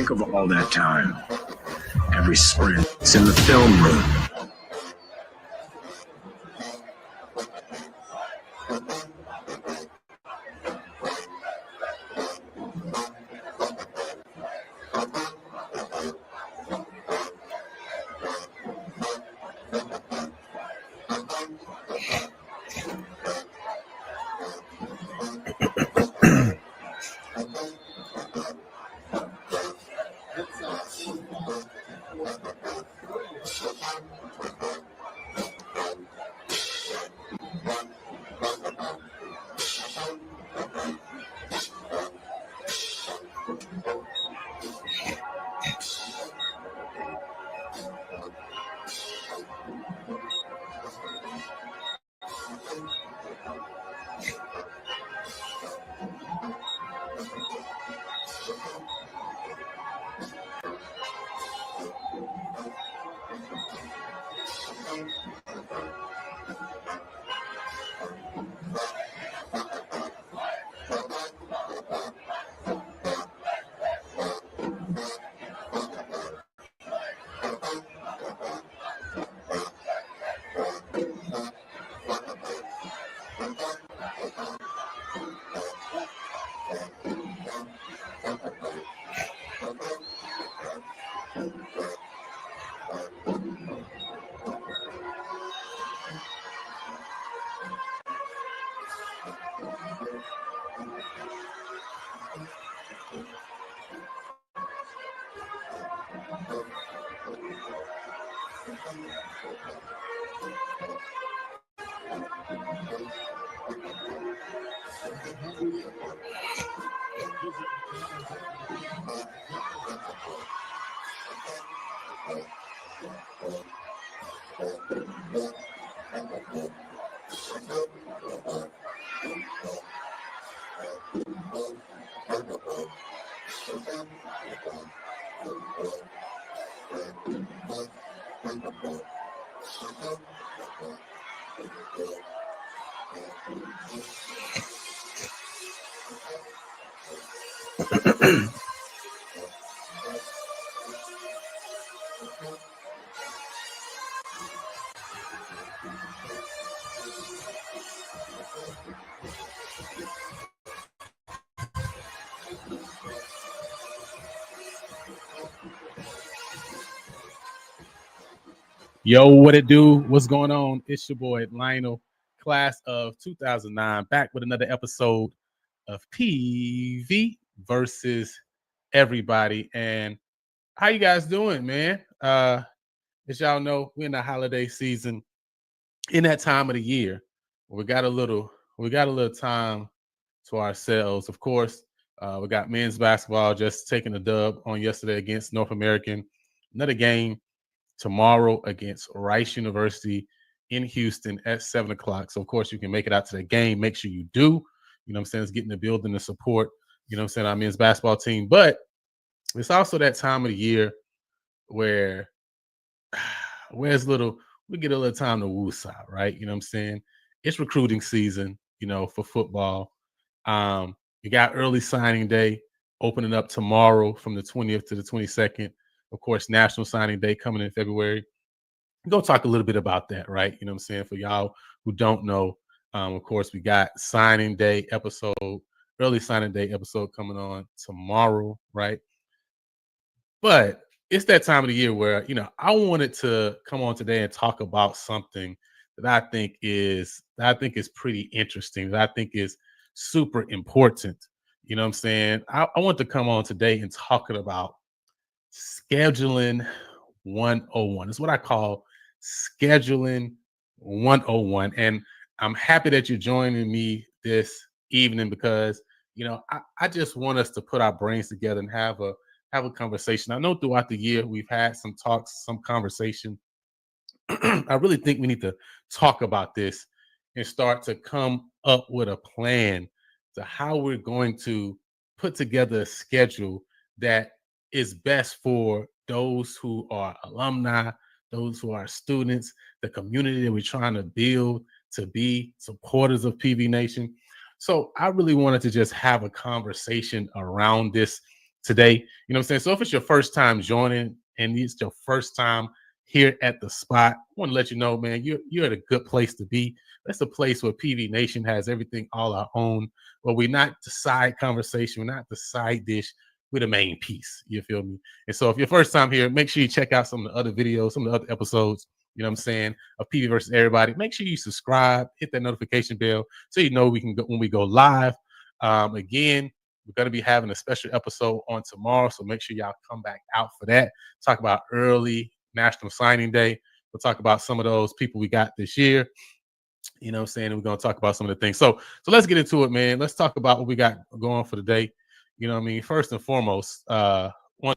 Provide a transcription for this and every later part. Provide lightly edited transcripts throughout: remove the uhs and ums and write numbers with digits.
Think of all that time. Every sprint. It's in the film room. Yo, what it do? What's going on? It's your boy Lionel, class of 2009, back with another episode of PV versus everybody. And how you guys doing, man? As y'all know, we're in the holiday season. In that time of the year, we got a little time to ourselves. Of course, we got men's basketball just taking a dub on yesterday against North American. Another game tomorrow against Rice University in Houston at 7 o'clock. So, of course, you can make it out to the game. Make sure you do. You know what I'm saying? It's getting the building the support, you know what I'm saying, our men's basketball team. But it's also that time of the year where we get a little time to woosah, right? You know what I'm saying? It's recruiting season, you know, for football. You got early signing day opening up tomorrow from the 20th to the 22nd. Of course, National Signing Day coming in February. We're going to talk a little bit about that, right? You know what I'm saying? For y'all who don't know, of course, we got early signing day episode coming on tomorrow, right? But it's that time of the year where, you know, I wanted to come on today and talk about something that I think is pretty interesting, that I think is super important. You know what I'm saying? I want to come on today and talking about scheduling 101. It's what I call scheduling 101. And I'm happy that you're joining me this evening because, you know, I just want us to put our brains together and have a conversation. I know throughout the year we've had some talks, some conversation. I really think we need to talk about this and start to come up with a plan to how we're going to put together a schedule that is best for those who are alumni, those who are students, the community that we're trying to build to be supporters of PV Nation. So I really wanted to just have a conversation around this today. You know what I'm saying? So if it's your first time joining and it's your first time here at the spot, I want to let you know, man, you're at a good place to be. That's a place where PV Nation has everything all our own, where we're not the side conversation, we're not the side dish, we're the main piece. You feel me? And so if your first time here, make sure you check out some of the other videos, some of the other episodes, you know what I'm saying, of PV versus everybody. Make sure you subscribe, hit that notification bell so you know we can go when we go live. Again, we're going to be having a special episode on tomorrow, so make sure y'all come back out for that. Talk about early National Signing Day. We'll talk about some of those people we got this year. You know what I'm saying? And we're going to talk about some of the things. So let's get into it, man. Let's talk about what we got going for the day. You know what I mean? First and foremost, one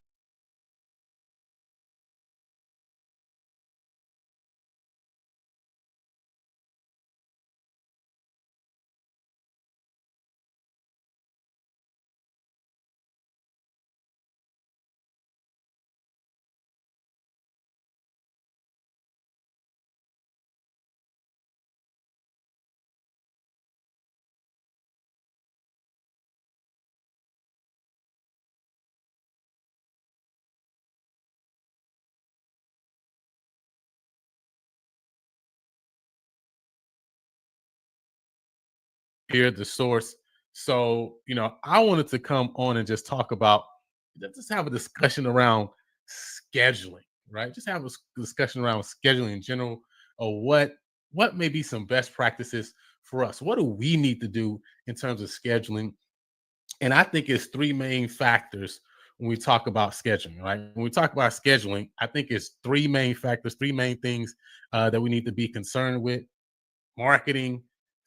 here, the source. So, you know, I wanted to come on and just talk about, just have a discussion around scheduling, right? Just have a discussion around scheduling in general, or what may be some best practices for us. What do we need to do in terms of scheduling? And I think it's three main factors when we talk about scheduling, right? When we talk about scheduling, I think it's three main factors, three main things that we need to be concerned with: marketing,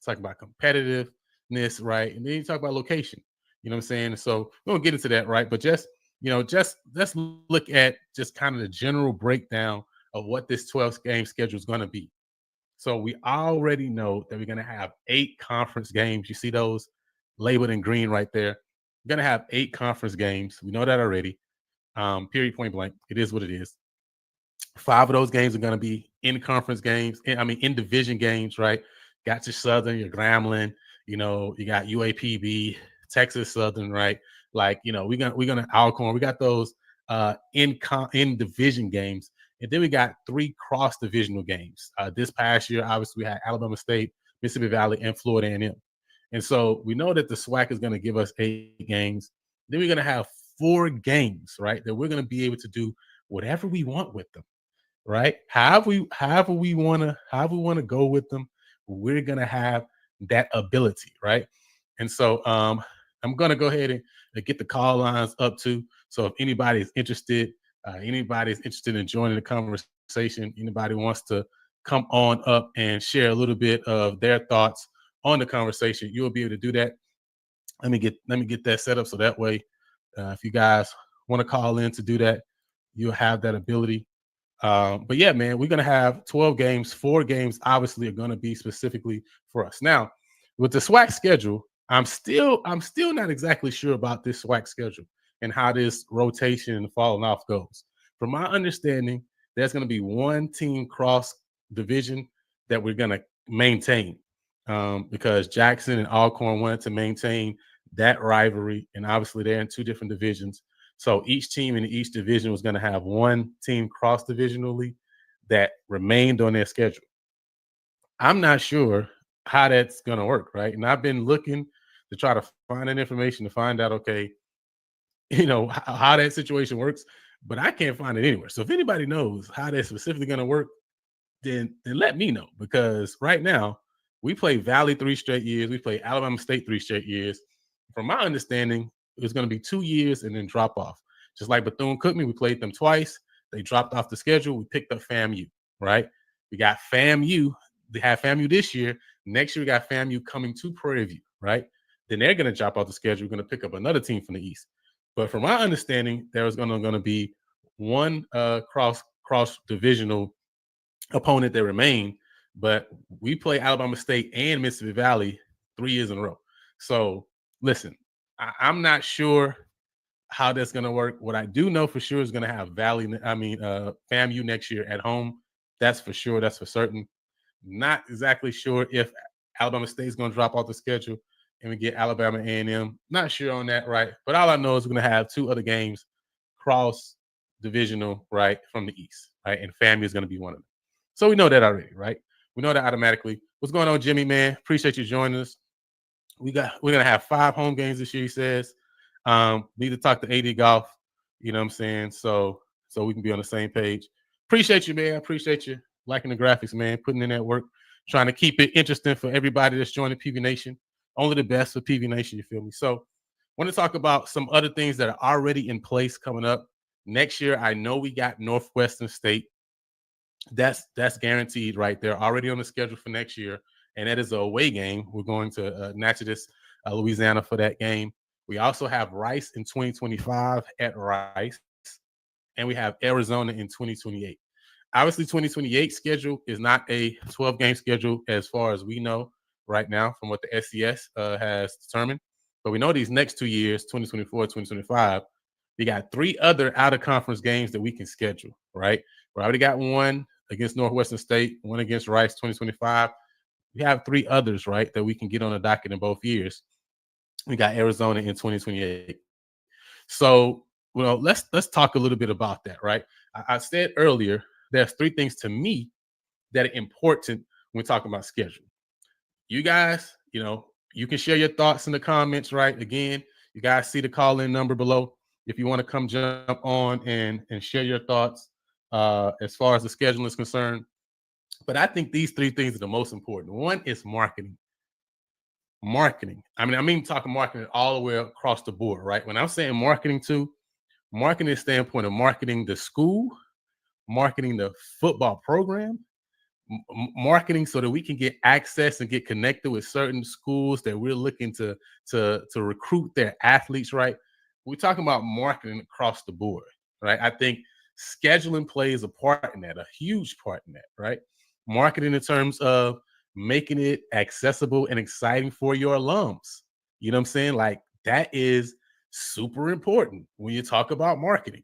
talk about competitiveness, right? And then you talk about location. You know what I'm saying? So we won't get into that, right? But just, you know, just let's look at just kind of the general breakdown of what this 12 game schedule is going to be. So we already know that we're going to have 8 conference games. You see those labeled in green right there. We're going to have 8 conference games. We know that already. Period, point blank. It is what it is. 5 of those games are going to be in conference games. In division games, right? Got your Southern, your Grambling, you know, you got UAPB, Texas Southern, right? Like, you know, we're gonna Alcorn. We got those in division games, and then we got 3 cross divisional games. This past year, obviously, we had Alabama State, Mississippi Valley, and Florida A&M. And so we know that the SWAC is going to give us 8 games. Then we're going to have 4 games, right? That we're going to be able to do whatever we want with them, right? However we want to go with them, we're gonna have that ability, right? And so I'm gonna go ahead and get the call lines up too. So if anybody's interested in joining the conversation, anybody wants to come on up and share a little bit of their thoughts on the conversation, you'll be able to do that. Let me get that set up so that way, if you guys want to call in to do that, you'll have that ability. But yeah, man, we're gonna have 12 games. 4 games obviously are gonna be specifically for us. Now, with the SWAC schedule, I'm still not exactly sure about this SWAC schedule and how this rotation and falling off goes. From my understanding, there's gonna be one team cross division that we're gonna maintain, because Jackson and Alcorn wanted to maintain that rivalry, and obviously they're in 2 different divisions. So each team in each division was going to have one team cross divisionally that remained on their schedule. I'm not sure how that's going to work, right? And I've been looking to try to find that information to find out, okay, you know, how that situation works, but I can't find it anywhere. So if anybody knows how that's specifically going to work, then let me know, because right now we play Valley 3 straight years, we play Alabama State 3 straight years. From my understanding, it's going to be 2 years and then drop off. Just like Bethune-Cookman, we played them twice. They dropped off the schedule. We picked up FAMU, right? We got FAMU. They have FAMU this year. Next year, we got FAMU coming to Prairie View, right? Then they're going to drop off the schedule. We're going to pick up another team from the East. But from my understanding, there was going to be one cross divisional opponent that remained, but we play Alabama State and Mississippi Valley 3 years in a row. So listen, I'm not sure how that's going to work. What I do know for sure is going to have FAMU next year at home. That's for sure. That's for certain. Not exactly sure if Alabama State is going to drop off the schedule and we get Alabama A&M. Not sure on that, right? But all I know is we're going to have 2 other games cross divisional, right, from the East, right? And FAMU is going to be one of them. So we know that already, right? We know that automatically. What's going on, Jimmy, man? Appreciate you joining us. We're gonna have 5 home games this year, he says. Need to talk to AD Golf, you know what I'm saying? So we can be on the same page. Appreciate you, man. I appreciate you liking the graphics, man, putting in that work, trying to keep it interesting for everybody that's joining PV Nation. Only the best for PV Nation, you feel me? So I want to talk about some other things that are already in place coming up. Next year, I know we got Northwestern State. That's guaranteed, right? They're already on the schedule for next year, and that is a away game. We're going to Natchez, Louisiana for that game. We also have Rice in 2025 at Rice, and we have Arizona in 2028. Obviously, 2028 schedule is not a 12-game schedule as far as we know right now from what the FCS has determined. But we know these next 2 years, 2024, 2025, we got 3 other out-of-conference games that we can schedule, right? We already got one against Northwestern State, one against Rice, 2025. We have 3 others, right, that we can get on the docket in both years. We got Arizona in 2028. So, well, let's talk a little bit about that, right? I said earlier, there's 3 things to me that are important when talking about schedule. You guys, you can share your thoughts in the comments, right? Again, you guys see the call-in number below if you want to come jump on and share your thoughts as far as the schedule is concerned. But I think these 3 things are the most important. One is marketing. Marketing. I mean talking marketing all the way across the board, right? When I'm saying marketing too, marketing standpoint of marketing the school, marketing the football program, marketing so that we can get access and get connected with certain schools that we're looking to recruit their athletes, right? We're talking about marketing across the board, right? I think scheduling plays a part in that, a huge part in that, right? Marketing in terms of making it accessible and exciting for your alums. You know what I'm saying? Like that is super important when you talk about marketing.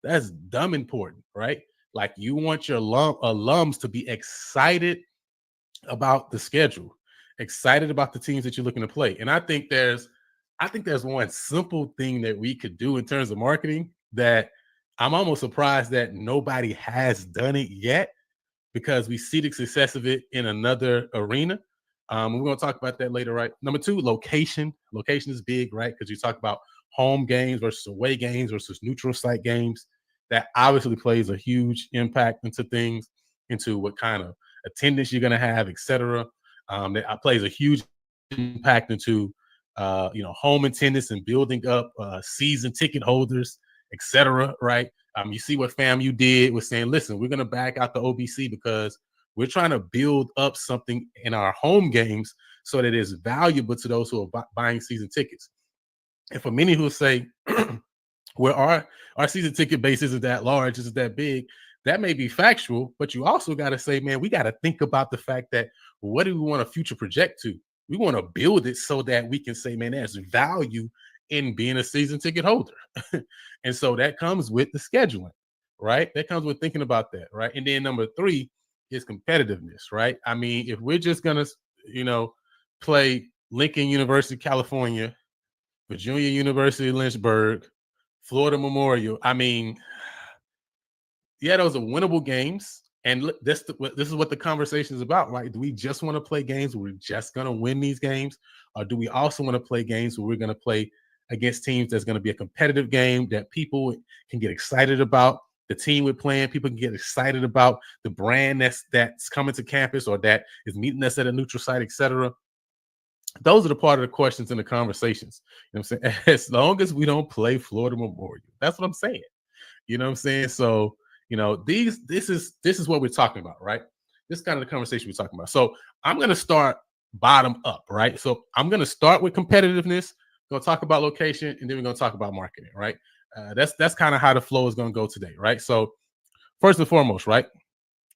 That's dumb important, right? Like you want your alums to be excited about the schedule, excited about the teams that you're looking to play. And I think there's one simple thing that we could do in terms of marketing that I'm almost surprised that nobody has done it yet because we see the success of it in another arena. We're going to talk about that later, right? Number 2, location. Location is big, right? Because you talk about home games versus away games versus neutral site games. That obviously plays a huge impact into things, into what kind of attendance you're going to have, et cetera. That plays a huge impact into, home attendance and building up season ticket holders, et cetera, right? You see what FAMU did with saying, listen, we're going to back out the OBC because we're trying to build up something in our home games so that it's valuable to those who are buying season tickets. And for many who say, where our season ticket base isn't that large, isn't that big, that may be factual, but you also got to say, man, we got to think about the fact that what do we want to future project to? We want to build it so that we can say, man, there's value in being a season ticket holder. And so that comes with the scheduling, right? That comes with thinking about that, right? And then number 3 is competitiveness, right? I mean, if we're just going to, play Lincoln University, California, Virginia University, Lynchburg, Florida Memorial, I mean, yeah, those are winnable games. And this is what the conversation is about, right? Do we just want to play games where we're just going to win these games? Or do we also want to play games where we're going to play against teams that's going to be a competitive game that people can get excited about, the team we're playing, people can get excited about the brand that's coming to campus or that is meeting us at a neutral site, et cetera. Those are the part of the questions and the conversations. You know what I'm saying? As long as we don't play Florida Memorial, that's what I'm saying. You know what I'm saying? So, this is what we're talking about, right? This is kind of the conversation we're talking about. So I'm going to start bottom up, right? So I'm going to start with competitiveness. We're going to talk about location, and then we're going to talk about marketing, right? That's kind of how the flow is going to go today, right? So first and foremost, right?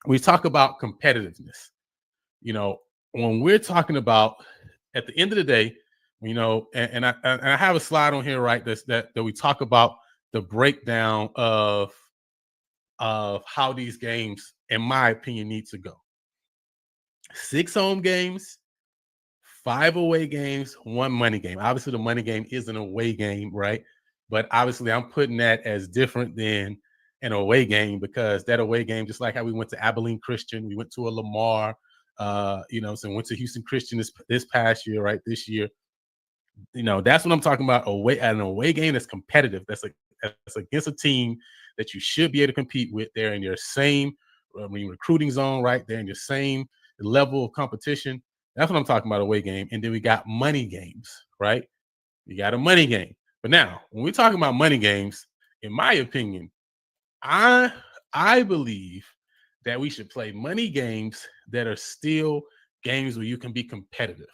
We talk about competitiveness. When we're talking about at the end of the day, and I have a slide on here, right? That we talk about the breakdown of how these games, in my opinion, need to go. 6 home games, 5 away games, 1 money game. Obviously, the money game is an away game, right? But obviously, I'm putting that as different than an away game because that away game, just like how we went to Abilene Christian, we went to a Lamar, so went to Houston Christian this past year, right? This year, that's what I'm talking about. An away game that's competitive. That's against a team that you should be able to compete with. They're in your same recruiting zone, right? They're in your same level of competition. That's what I'm talking about, away game. And then we got money games, right? You got a money game. But now, when we're talking about money games, in my opinion, I believe that we should play money games that are still games where you can be competitive.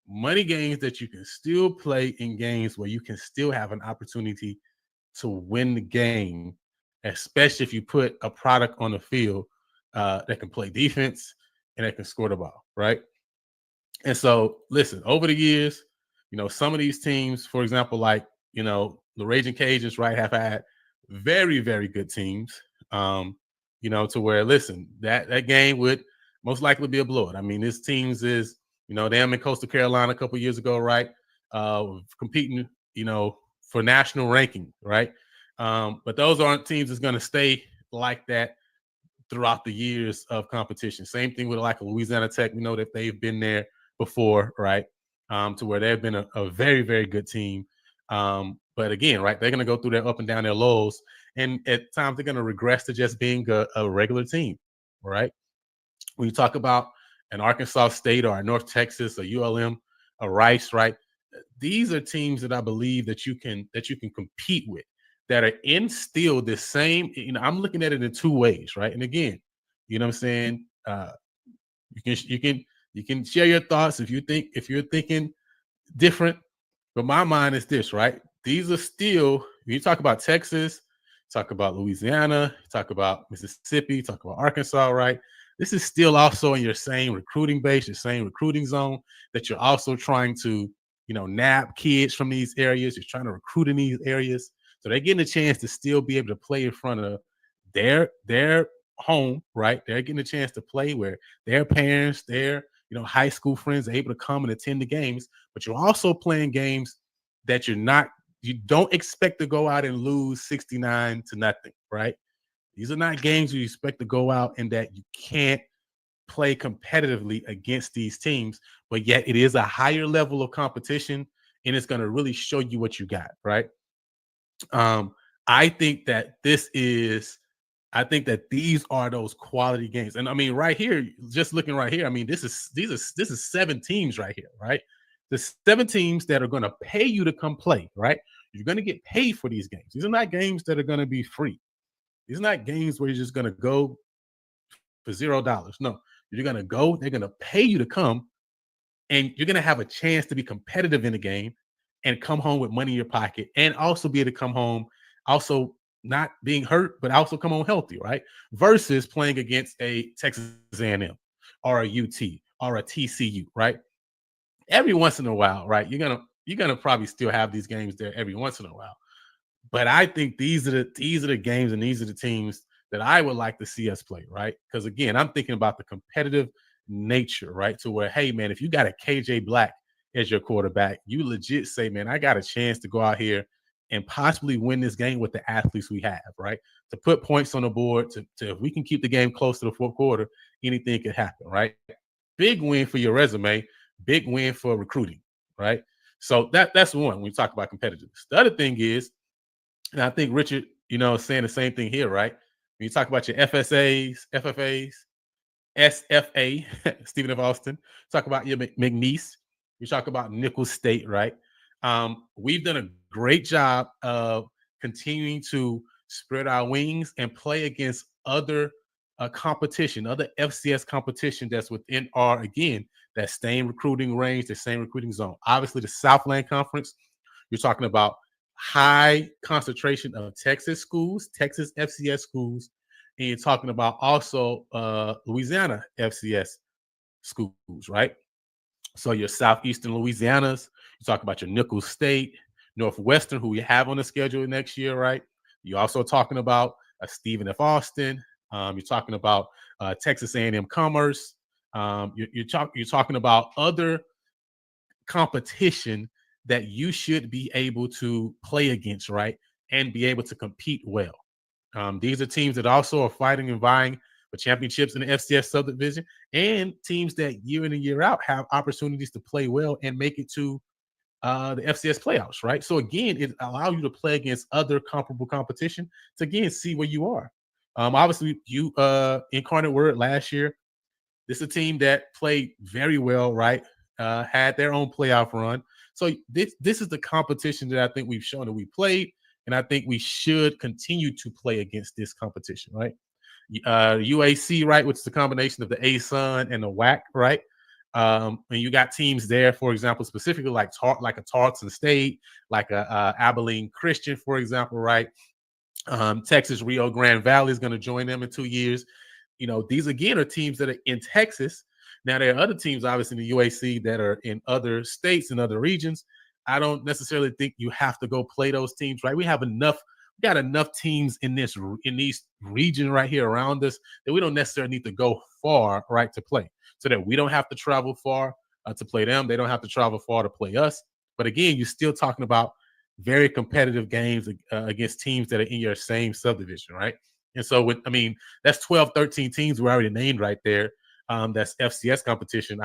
Money games that you can still play in games where you can still have an opportunity to win the game, especially if you put a product on the field that can play defense and that can score the ball, right? And so, listen, over the years, some of these teams, for example, like, the Raging Cajuns, right, have had very, very good teams, to where, listen, that game would most likely be a blowout. I mean, this teams is, them in Coastal Carolina a couple years ago, right, competing, for national ranking, right? But those aren't teams that's going to stay like that throughout the years of competition. Same thing with like Louisiana Tech. We know that they've been there before, right? To where they've been a very, very good team. But again, right, they're going to go through their up and down their lows. And at times they're going to regress to just being a regular team, right? When you talk about an Arkansas State or a North Texas, a ULM, a Rice, right? These are teams that I believe that you can compete with, that are in still the same. I'm looking at it in 2 ways, right? And again, you know what I'm saying? You can share your thoughts if you're thinking different. But my mind is this, right? These are still, you talk about Texas, talk about Louisiana, talk about Mississippi, talk about Arkansas, right? This is still also in your same recruiting base, your same recruiting zone that you're also trying to, nab kids from these areas. You're trying to recruit in these areas. So they're getting a chance to still be able to play in front of their home, right? They're getting a chance to play where their parents, their high school friends are able to come and attend the games. But you're also playing games that you don't expect to go out and lose 69-0, right? These are not games you expect to go out and that you can't play competitively against these teams, but yet it is a higher level of competition and it's going to really show you what you got, right? I think that these are those quality games. And I mean, right here, just looking right here, I mean, this is 7 teams right here, right? The 7 teams that are going to pay you to come play, right? You're going to get paid for these games. These are not games that are going to be free. These are not games where you're just going to go for $0. No, you're going to go, they're going to pay you to come, and you're going to have a chance to be competitive in the game and come home with money in your pocket and also be able to come home also not being hurt, but also come home healthy, right? Versus playing against a Texas A&M or a UT or a TCU, right? Every once in a while, right? You're gonna probably still have these games there every once in a while. But I think these are the games and these are the teams that I would like to see us play, right? Because again, I'm thinking about the competitive nature, right? To where, hey, man, if you got a KJ Black as your quarterback, you legit say, man, I got a chance to go out here and possibly win this game with the athletes we have, right? To put points on the board, to if we can keep the game close to the 4th quarter, anything could happen, right? Big win for your resume, big win for recruiting, right? So that's one when we talk about competitiveness. The other thing is, and I think Richard, is saying the same thing here, right? When you talk about your FSAs, FFAs, SFA, Stephen F. Austin, talk about your McNeese, you talk about Nicholls State, right? We've done a great job of continuing to spread our wings and play against other competition, other FCS competition that's within that same recruiting range, the same recruiting zone. Obviously, the Southland Conference, you're talking about high concentration of Texas schools, Texas FCS schools, and you're talking about also Louisiana FCS schools, right? So your Southeastern Louisianas, you talk about your Nicholls State, Northwestern, who we have on the schedule next year, right? You're also talking about Stephen F. Austin. You're talking about Texas A&M Commerce. You're talking about other competition that you should be able to play against, right? And be able to compete well. These are teams that also are fighting and vying for championships in the FCS subdivision, and teams that year in and year out have opportunities to play well and make it to the FCS playoffs, right? So again, it allows you to play against other comparable competition to again see where you are. Obviously, you Incarnate Word last year. This is a team that played very well, right? Had their own playoff run. So this is the competition that I think we've shown that we played, and I think we should continue to play against this competition, right? UAC, right, which is the combination of the ASUN and the WAC, right? And you got teams there, for example, specifically like a Tarleton State, like a Abilene Christian, for example, right? Texas Rio Grande Valley is going to join them in 2 years. These again are teams that are in Texas. Now there are other teams, obviously, in the UAC that are in other states and other regions. I don't necessarily think you have to go play those teams, right? We got enough teams in these region right here around us that we don't necessarily need to go far, right, to play, so that we don't have to travel far to play them. They don't have to travel far to play us. But again, you're still talking about very competitive games against teams that are in your same subdivision, right? And so, that's 12, 13 teams we already named right there. That's FCS competition.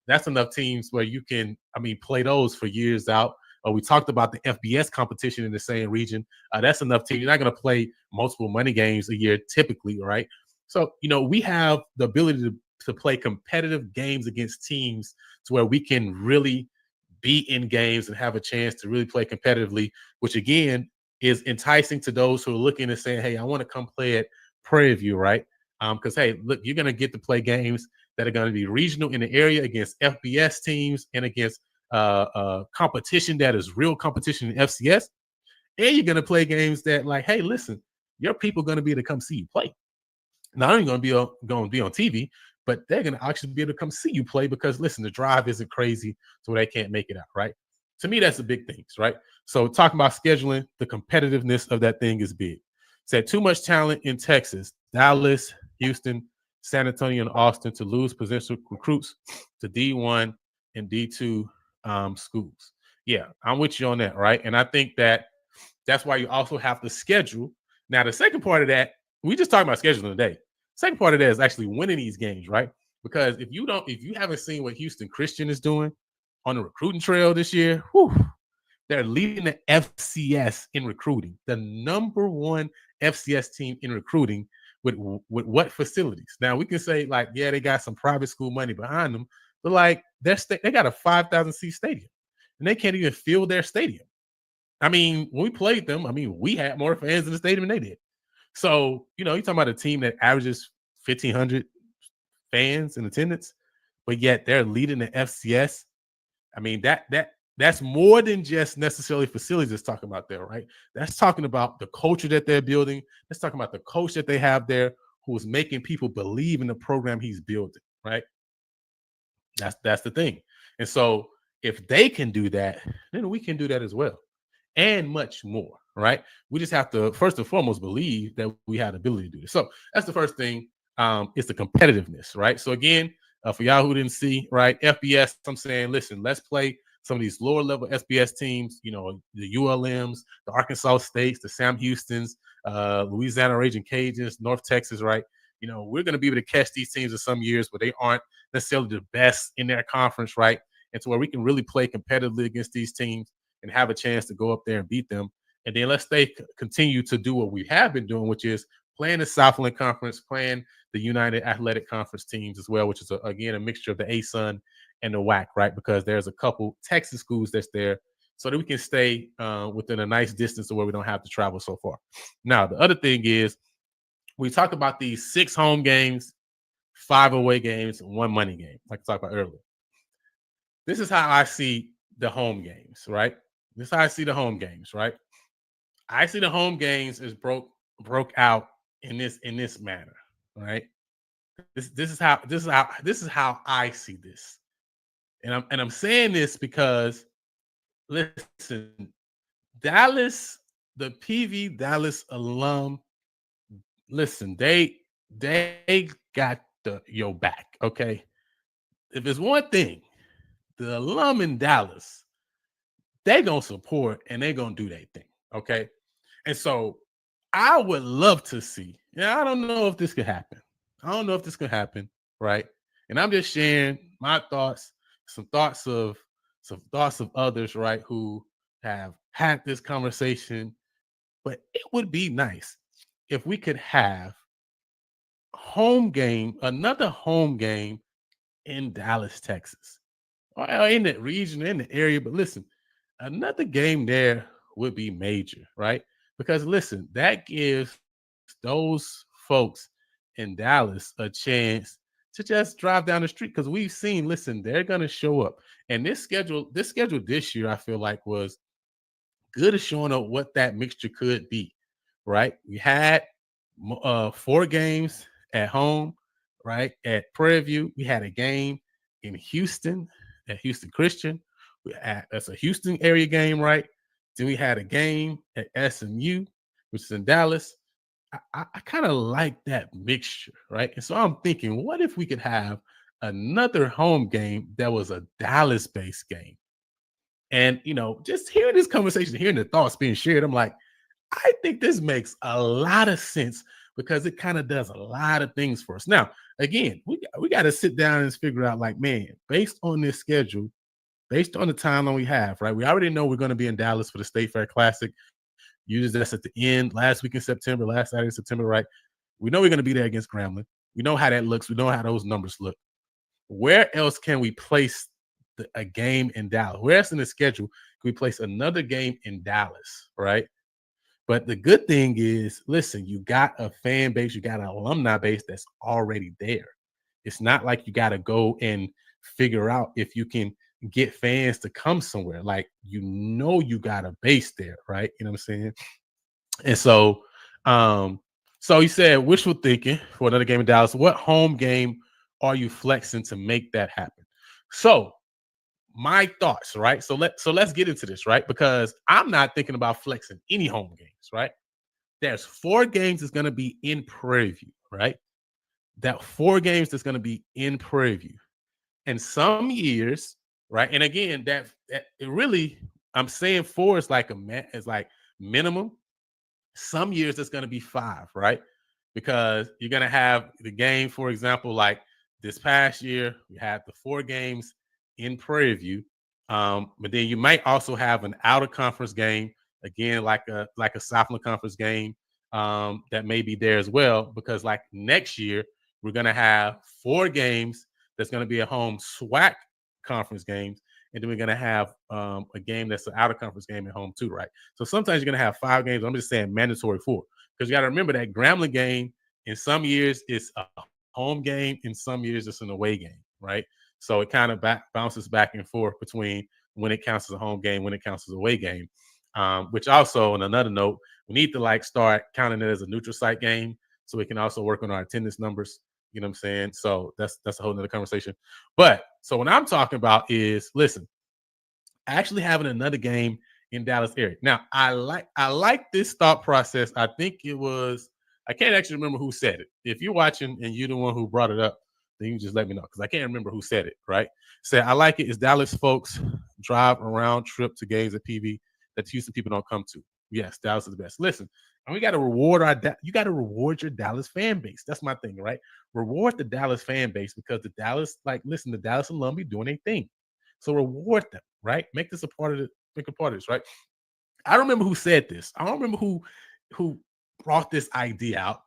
That's enough teams where you can, play those for years out. We talked about the FBS competition in the same region. That's enough teams. You're not going to play multiple money games a year typically, right? So, we have the ability to play competitive games against teams to where we can really be in games and have a chance to really play competitively, which again is enticing to those who are looking and saying, hey, I want to come play at Prairie View, right? Because, hey, look, you're going to get to play games that are going to be regional in the area against FBS teams and against competition that is real competition in FCS. And you're going to play games that, like, hey, listen, your people are going to be able to come see you play. Not only going to be on TV, but they're going to actually be able to come see you play because, listen, the drive isn't crazy, so they can't make it out, right? To me, that's the big things, right? So talking about scheduling, the competitiveness of that thing is big. Said too much talent in Texas, Dallas, Houston, San Antonio, and Austin to lose potential recruits to D1 and D2 schools. Yeah, I'm with you on that, right? And I think that's why you also have to schedule. Now, the second part of that, we just talking about scheduling today. Second part of that is actually winning these games, right? Because if you haven't seen what Houston Christian is doing on the recruiting trail this year, they're leading the FCS in recruiting, the number one FCS team in recruiting with what facilities? Now we can say like, yeah, they got some private school money behind them, but like they got a 5,000 seat stadium, and they can't even fill their stadium. When we played them, we had more fans in the stadium than they did. So, you're talking about a team that averages 1,500 fans in attendance, but yet they're leading the FCS. That's more than just necessarily facilities that's talking about there, right? That's talking about the culture that they're building. That's talking about the coach that they have there who is making people believe in the program he's building, right? That's the thing. And so if they can do that, then we can do that as well. And much more, right? We just have to first and foremost believe that we have the ability to do this. So that's the first thing. It's the competitiveness, right? So again, for y'all who didn't see, right, FBS, I'm saying, listen, let's play some of these lower level FBS teams, the ULMs, the Arkansas States, the Sam Houstons, Louisiana Raging Cajuns, North Texas, right? We're going to be able to catch these teams in some years where they aren't necessarily the best in their conference, right? And to where we can really play competitively against these teams and have a chance to go up there and beat them. And then let's continue to do what we have been doing, which is playing the Southland Conference, playing the United Athletic Conference teams as well, which is, again, a mixture of the ASUN and the WAC, right? Because there's a couple Texas schools that's there so that we can stay within a nice distance of where we don't have to travel so far. Now, the other thing is we talked about these 6 home games, 5 away games, 1 money game, like I talked about earlier. This is how I see the home games, right? This is how I see the home games, right? I see the home games as broke out in this manner, right? This is how I see this. And I'm saying this because listen, Dallas, the PV Dallas alum, listen, they got your back, okay? If there's one thing the alum in Dallas, they gonna support and they gonna do their thing. Okay. And so I would love to see. Yeah, I don't know if this could happen. I don't know if this could happen, right? And I'm just sharing my thoughts, some thoughts of others, right, who have had this conversation. But it would be nice if we could have another home game in Dallas, Texas, or in that region, in the area. But listen, another game there would be major, right? Because listen, that gives those folks in Dallas a chance to just drive down the street because we've seen, listen, they're gonna show up. And this schedule this year, I feel like was good at showing up what that mixture could be, right? We had 4 games at home, right? At Prairie View, we had a game in Houston at Houston Christian. That's a Houston area game, right? Then we had a game at SMU, which is in Dallas. I kind of like that mixture, right? And so I'm thinking, what if we could have another home game that was a Dallas-based game? And just hearing this conversation, hearing the thoughts being shared, I'm like, I think this makes a lot of sense because it kind of does a lot of things for us. Now, again, we got to sit down and figure out, like, man, based on this schedule, based on the timeline we have, right? We already know we're going to be in Dallas for the State Fair Classic. Usually that's at the end, last week in September, last Saturday in September, right? We know we're going to be there against Grambling. We know how that looks. We know how those numbers look. Where else can we place a game in Dallas? Where else in the schedule can we place another game in Dallas, right? But the good thing is, listen, you got a fan base, you got an alumni base that's already there. It's not like you got to go and figure out if you can get fans to come somewhere. Like, you got a base there, right? You know what I'm saying? And so he said, wishful thinking for another game in Dallas. What home game are you flexing to make that happen? So my thoughts, right? So let's get into this, right? Because I'm not thinking about flexing any home games, right? There's 4 games that's going to be in Prairie View, right? That 4 games that's going to be in Prairie View. And some years, right? And again, that it really, I'm saying 4 is like minimum. Some years it's going to be 5, right? Because you're going to have the game, for example, like this past year, we had the 4 games in Prairie View. But then you might also have an out of conference game, again, like a Southland Conference game, that may be there as well. Because like next year, we're going to have 4 games that's going to be a home SWAC conference games. And then we're going to have a game that's an out of conference game at home too, right? So sometimes you're going to have 5 games. I'm just saying mandatory 4. Because you got to remember that Grambling game in some years it's a home game, in some years it's an away game, right? So it kind of bounces back and forth between when it counts as a home game, when it counts as a away game. Which also, on another note, we need to like start counting it as a neutral site game so we can also work on our attendance numbers. You know what I'm saying? So that's a whole nother conversation. But so what I'm talking about is, listen, actually having another game in Dallas area. Now, I like this thought process. I think it was, I can't actually remember who said it. If you're watching and you're the one who brought it up, then you just let me know because I can't remember who said it, right? Say, I like it. It's Dallas folks drive a round trip to games at PV that Houston people don't come to. Yes, Dallas is the best. Listen, and we got to you got to reward your Dallas fan base. That's my thing, right? Reward the Dallas fan base because the Dallas, like, listen, the Dallas alumni doing their thing. So reward them, right? Make this a part of it. Make a part of this, right? I don't remember who said this. I don't remember who brought this idea out,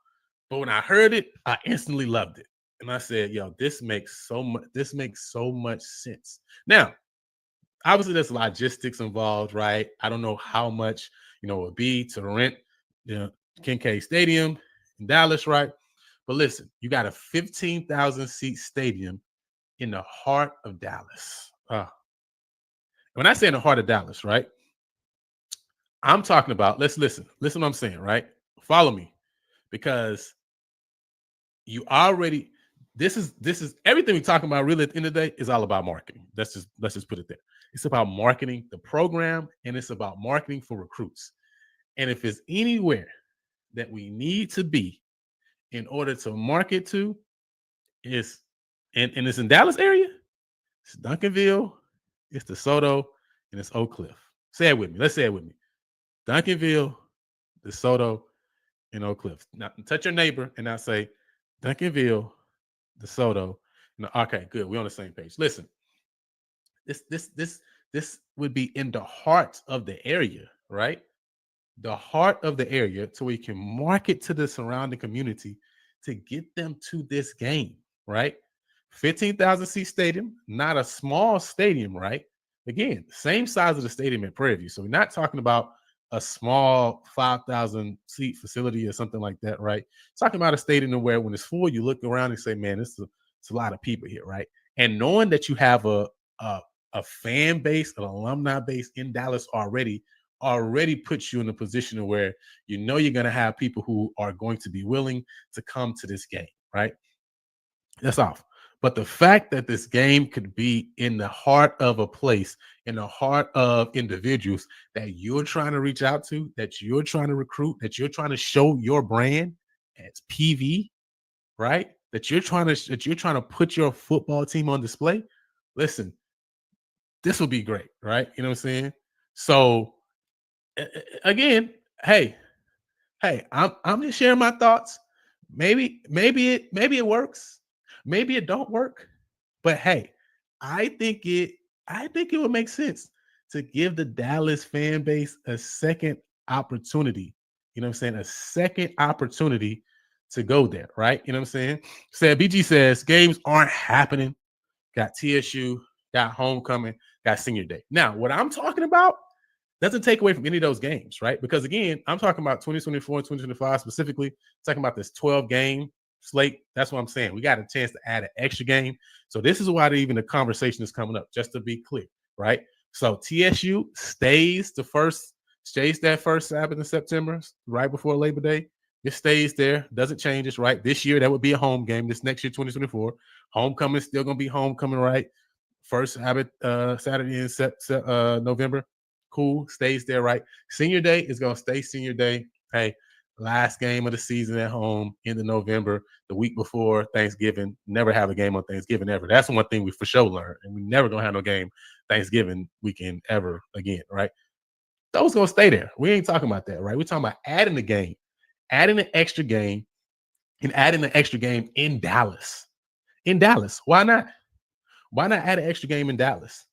but when I heard it, I instantly loved it. And I said, yo, this makes so much sense. Now, obviously there's logistics involved, right? I don't know how much, it would be to rent the Kincaid Stadium in Dallas, right? But listen, you got a 15,000 seat stadium in the heart of Dallas. When I say in the heart of Dallas, right? I'm talking about, let's listen. Listen what I'm saying, right? Follow me. Because you already, this is everything we're talking about really at the end of the day is all about marketing. Let's just put it there. It's about marketing the program and it's about marketing for recruits. And if it's anywhere that we need to be in order to market to, is and it's in Dallas area, it's Duncanville it's DeSoto, and it's Oak Cliff. Say it with me. Let's say it with me. Duncanville, DeSoto, and Oak Cliff. Now touch your neighbor and now say Duncanville, DeSoto. Okay, good. We're on the same page. Listen, this would be in the heart of the area, right? The heart of the area, so we can market to the surrounding community to get them to this game, right? 15,000 seat stadium, not a small stadium, right? Again, same size of the stadium in Prairie View. So we're not talking about a small 5,000 seat facility or something like that, right? Talking about a stadium where when it's full, you look around and say, man, it's a lot of people here, right? And knowing that you have a fan base, an alumni base in Dallas already puts you in a position where you know you're going to have people who are going to be willing to come to this game, right? That's off. But the fact that this game could be in the heart of a place, in the heart of individuals that you're trying to reach out to, that you're trying to recruit, that you're trying to show your brand as PV, right? That you're trying to put your football team on display. Listen, this will be great, right? You know what I'm saying? So again, hey, I'm just sharing my thoughts. Maybe it works. Maybe it don't work. But hey, I think it would make sense to give the Dallas fan base a second opportunity. You know what I'm saying? A second opportunity to go there, right? You know what I'm saying? BG says games aren't happening. Got TSU, got homecoming, got senior day. Now, what I'm talking about doesn't take away from any of those games, right? Because again, I'm talking about 2024 and 2025 specifically, talking about this 12 game slate. That's what I'm saying. We got a chance to add an extra game. So this is why even the conversation is coming up, just to be clear, right? So TSU stays that first Sabbath in September, right before Labor Day. It stays there, doesn't change. It's right. This year, that would be a home game. This next year, 2024. Homecoming is still going to be homecoming, right? First Sabbath, Saturday in November. Cool, stays there, right? Senior day is going to stay senior day. Hey, last game of the season at home, end of November, the week before Thanksgiving. Never have a game on Thanksgiving ever. That's one thing we for sure learned. And we never going to have no game Thanksgiving weekend ever again, right? Those going to stay there. We ain't talking about that, right? We're talking about adding the game, adding an extra game, and adding an extra game in Dallas. In Dallas. Why not? Why not add an extra game in Dallas?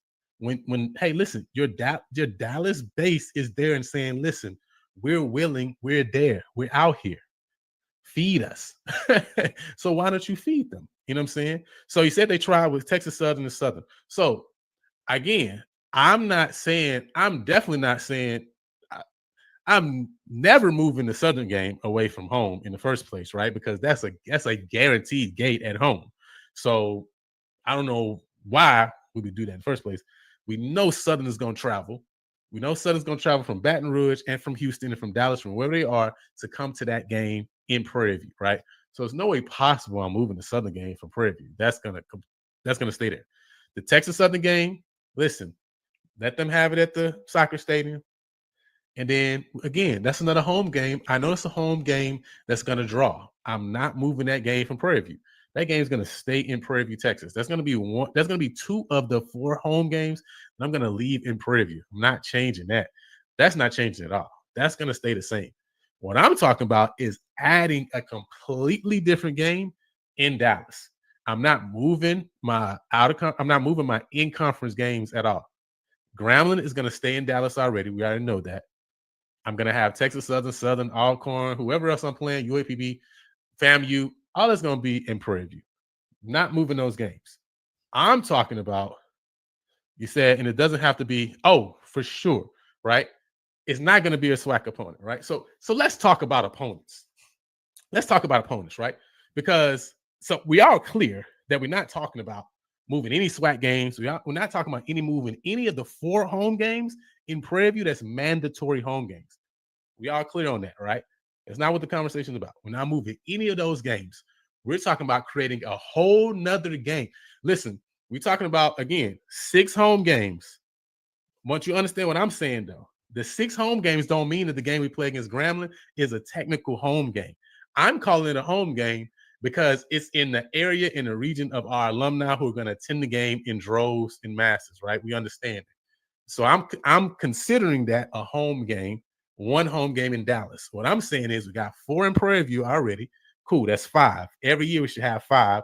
When hey, listen, your Dallas base is there and saying, listen, we're willing, we're there, we're out here. Feed us. So why don't you feed them? You know what I'm saying? So he said they tried with Texas Southern and Southern. So again, I'm definitely not saying I'm never moving the Southern game away from home in the first place, right? Because that's a guaranteed gate at home. So I don't know why we would do that in the first place. We know Southern is going to travel. We know Southern's going to travel from Baton Rouge and from Houston and from Dallas, from wherever they are, to come to that game in Prairie View, right? So there's no way possible I'm moving the Southern game from Prairie View. That's gonna stay there. The Texas Southern game, listen, let them have it at the soccer stadium. And then again, that's another home game. I know it's a home game that's going to draw. I'm not moving that game from Prairie View. That game is going to stay in Prairie View, Texas. That's going to be one. That's going to be 2 of the 4 home games that I'm going to leave in Prairie View. I'm not changing that. That's not changing at all. That's going to stay the same. What I'm talking about is adding a completely different game in Dallas. I'm not moving my I'm not moving my in-conference games at all. Grambling is going to stay in Dallas already. We already know that. I'm going to have Texas Southern, Alcorn, whoever else I'm playing, UAPB, FAMU, all that's going to be in Prairie View. Not moving those games. I'm talking about, you said, and it doesn't have to be, for sure, right? It's not going to be a SWAC opponent, right? So let's talk about opponents. Let's talk about opponents, right? Because so we are clear that we're not talking about moving any SWAC games. We're not talking about moving any of the 4 home games in Prairie View. That's mandatory home games. We are clear on that, right? It's not what the conversation is about. We're not moving any of those games. We're talking about creating a whole nother game. Listen, we're talking about, again, 6 home games. Once you understand what I'm saying, though, the 6 home games don't mean that the game we play against Grambling is a technical home game. I'm calling it a home game because it's in the area, in the region of our alumni who are going to attend the game in droves and masses, right? We understand it. So I'm considering that a home game, one home game in Dallas. What I'm saying is we got 4 in Prairie View already. Cool, that's 5. Every year we should have 5.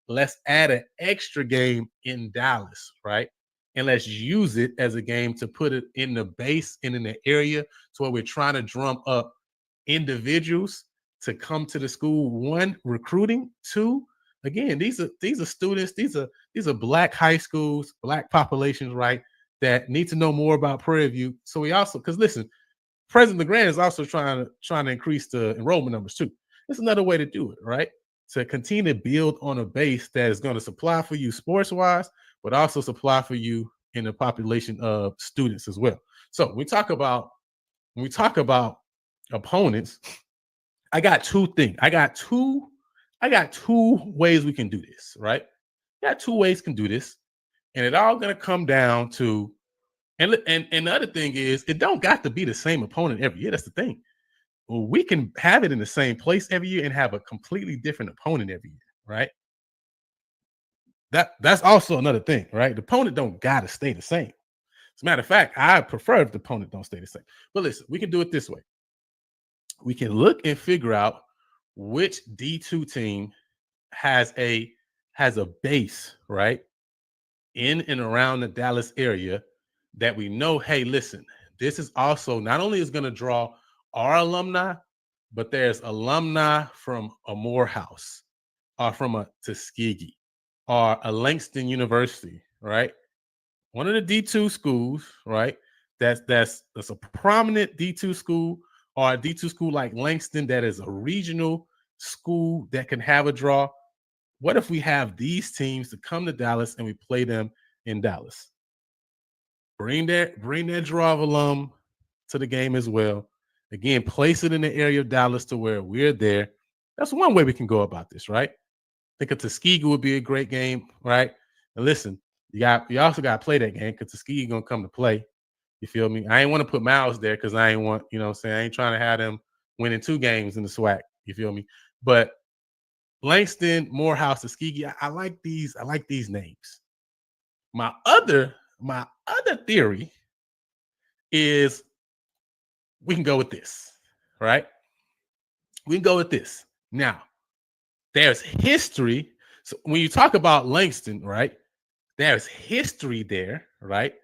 Let's add an extra game in Dallas, right? And let's use it as a game to put it in the base and in the area to where we're trying to drum up individuals to come to the school. 1, recruiting. 2, again, these are students, these are black high schools, black populations, right? That need to know more about Prairie View. So we also, because listen, President LeGrand is also trying to increase the enrollment numbers too. It's another way to do it, right? To continue to build on a base that is going to supply for you sports wise, but also supply for you in the population of students as well. So when we talk about opponents, I got 2 things. I got two ways we can do this, right? I got 2 ways we can do this. And it all going to come down to, and the other thing is, it don't got to be the same opponent every year. That's the thing. Well, we can have it in the same place every year and have a completely different opponent every year, right? That's also another thing, right? The opponent don't got to stay the same. As a matter of fact, I prefer if the opponent don't stay the same. But listen, we can do it this way. We can look and figure out which D2 team has a base, right, in and around the Dallas area that we know, hey, listen, this is also not only is going to draw our alumni, but there's alumni from a Morehouse or from a Tuskegee or a Langston University, right? One of the D2 schools, right? That's a prominent D2 school, or a D2 school like Langston that is a regional school that can have a draw. What if we have these teams to come to Dallas and we play them in Dallas? Bring that draw of alum to the game as well. Again, place it in the area of Dallas to where we're there. That's one way we can go about this, right? I think a Tuskegee would be a great game, right? And listen, you also got to play that game because Tuskegee gonna come to play. You feel me? I ain't want to put Miles there because I ain't want, what I'm saying, I ain't trying to have them winning 2 games in the SWAC. You feel me? But Langston, Morehouse, Tuskegee, I like these. I like these names. My other theory is we can go with this, right? We can go with this. Now, there's history. So when you talk about Langston, right, there's history there, right?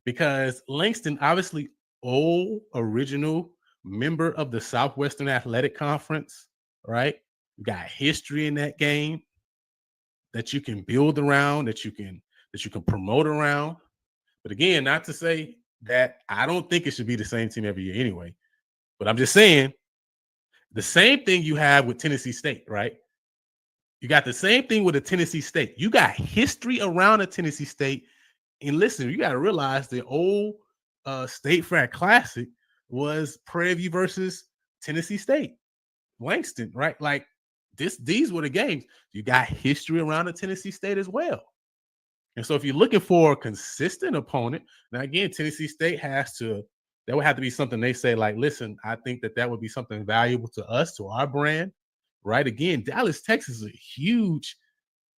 Because Langston, obviously, old original member of the Southwestern Athletic Conference, right? You got history in that game that you can build around, that you can promote around. But again, not to say that I don't think it should be the same team every year anyway. But I'm just saying the same thing you have with Tennessee State, right? You got the same thing with a Tennessee State. You got history around a Tennessee State. And listen, you got to realize the old State Fair Classic was Prairie View versus Tennessee State. Langston, right? Like these were the games. You got history around the Tennessee State as well. And so if you're looking for a consistent opponent, now again, Tennessee State that would have to be something they say, like, listen, I think that would be something valuable to us, to our brand, right? Again, Dallas, Texas is a huge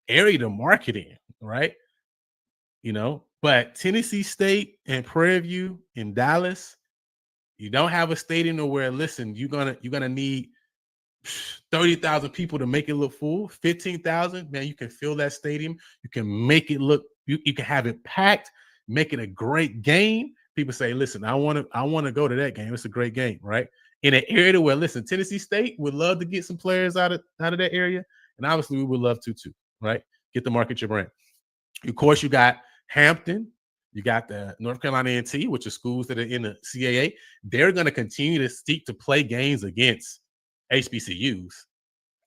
area to market in, right? But Tennessee State and Prairie View in Dallas, you don't have a stadium where, listen, you're gonna need 30,000 people to make it look full. 15,000, man, you can fill that stadium. You can make it look. You can have it packed, make it a great game. People say, listen, I want to go to that game. It's a great game, right? In an area where, listen, Tennessee State would love to get some players out of that area, and obviously we would love to too, right? Get to market your brand. Of course, you got Hampton. You got the North Carolina A&T, which are schools that are in the CAA. They're going to continue to seek to play games against HBCUs.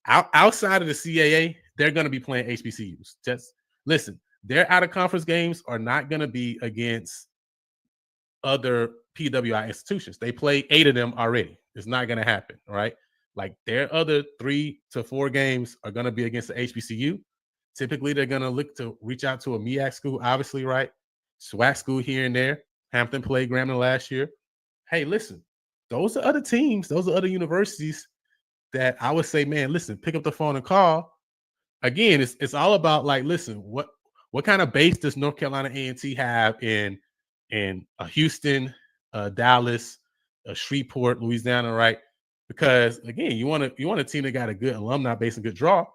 Outside of the CAA, they're going to be playing HBCUs. Just listen, their out-of-conference games are not going to be against other PWI institutions. They play 8 of them already. It's not going to happen, right? Like their other 3 to 4 games are going to be against the HBCU. Typically, they're going to look to reach out to a MEAC school, obviously, right? SWAC school here and there. Hampton played Grambling last year. Hey, listen, those are other teams. Those are other universities that I would say, man, listen, pick up the phone and call. Again, it's all about like, listen, what kind of base does North Carolina A&T have in Houston, Dallas, Shreveport, Louisiana, right? Because again, you want a team that got a good alumni base and good draw,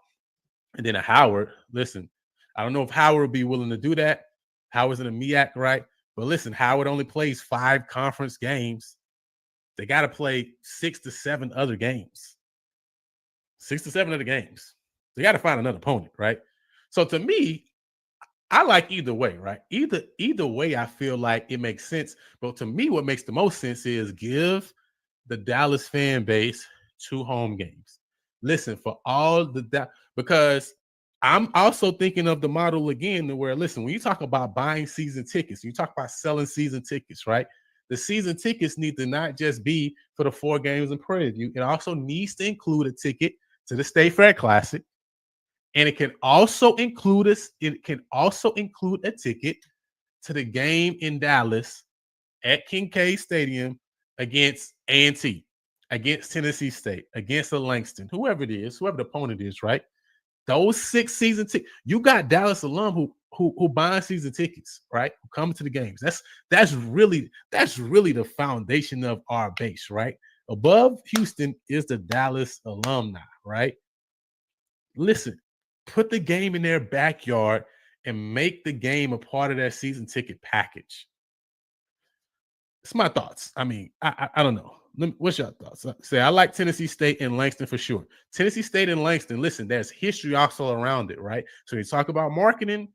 and then a Howard. Listen, I don't know if Howard would be willing to do that. Howard's in a MEAC, right? But listen, Howard only plays 5 conference games. They got to play 6 to 7 other games. 6 to 7 other games. They got to find another opponent, right? So to me, I like either way, right? Either way, I feel like it makes sense. But to me, what makes the most sense is give the Dallas fan base 2 home games. Listen, for all because I'm also thinking of the model again where, listen, when you talk about buying season tickets, you talk about selling season tickets, right? The season tickets need to not just be for the 4 games in Prairie View. It also needs to include a ticket to the State Fair Classic. And it can also include a ticket to the game in Dallas at Kincaid Stadium against A&T, against Tennessee State, against the Langston, whoever it is, whoever the opponent is, right? Those 6 season tickets. You got Dallas alum who buying season tickets, right? Who come to the games. That's really the foundation of our base, right? Above Houston is the Dallas alumni, right? Listen, put the game in their backyard and make the game a part of their season ticket package. It's my thoughts. I mean, I don't know. What's your thoughts? Say I like Tennessee State and Langston for sure. Tennessee State and Langston, listen, there's history also around it, right? So you talk about marketing,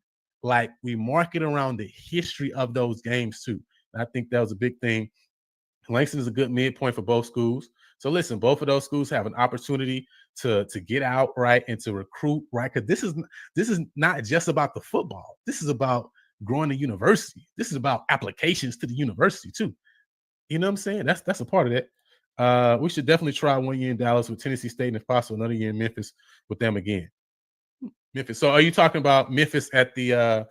like we market around the history of those games too. And I think that was a big thing. Langston is a good midpoint for both schools. So listen, both of those schools have an opportunity to get out, right, and to recruit, right? Because this is not just about the football. This is about growing the university. This is about applications to the university too. You know what I'm saying? That's a part of that. We should definitely try 1 year in Dallas with Tennessee State, and if possible, another year in Memphis with them again. Memphis. So are you talking about Memphis at the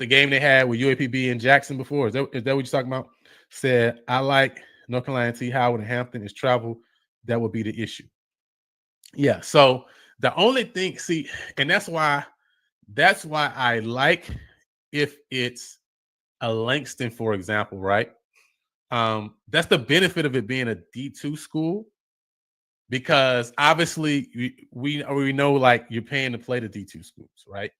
game they had with UAPB and Jackson before? Is that what you're talking about? Said, I like North Carolina T. Howard and Hampton is travel. That would be the issue. Yeah. So the only thing, see, and that's why I like if it's a Langston, for example, right? That's the benefit of it being a D2 school, because obviously we know like you're paying to play the D2 schools, right?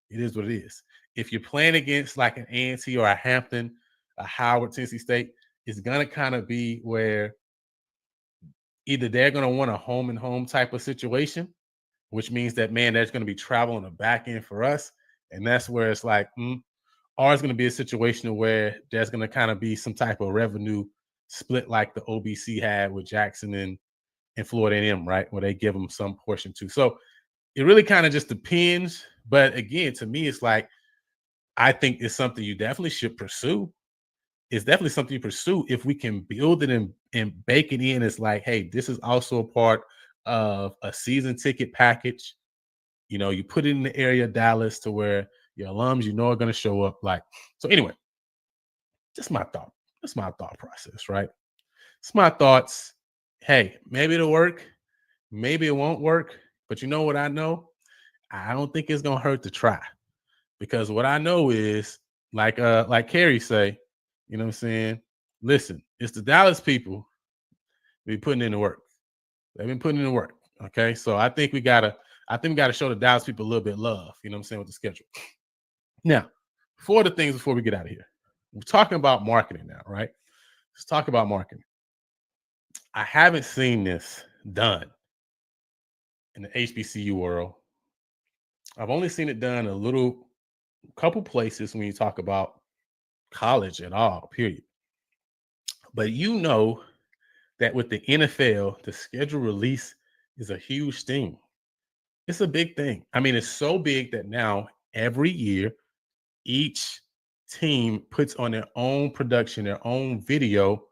It is what it is. If you're playing against like an A&T or a Hampton, a Howard, Tennessee State, it's gonna kind of be where either they're gonna want a home and home type of situation, which means that, man, there's gonna be travel on the back end for us, and that's where it's like, or it's gonna be a situation where there's gonna kind of be some type of revenue split like the OBC had with Jackson and Florida A&M, right, where they give them some portion too. So it really kind of just depends. But again, to me, it's like, I think it's something you definitely should pursue. It's definitely something you pursue if we can build it and bake it in. It's like, hey, this is also a part of a season ticket package. You know, you put it in the area of Dallas to where your alums, are going to show up. Like, so anyway, just my thought. That's my thought process, right? It's my thoughts. Hey, maybe it'll work. Maybe it won't work. But you know what I know? I don't think it's going to hurt to try. Because what I know is, like Carrie say, you know what I'm saying? Listen, it's the Dallas people be putting in the work. They've been putting in the work. Okay. So I think we gotta show the Dallas people a little bit of love, you know what I'm saying, with the schedule. Now, 4 other things before we get out of here. We're talking about marketing now, right? Let's talk about marketing. I haven't seen this done in the HBCU world. I've only seen it done a couple places when you talk about college at all, period. But you know that with the NFL, the schedule release is a huge thing. It's a big thing. I mean, it's so big that now every year, each team puts on their own production, their own video,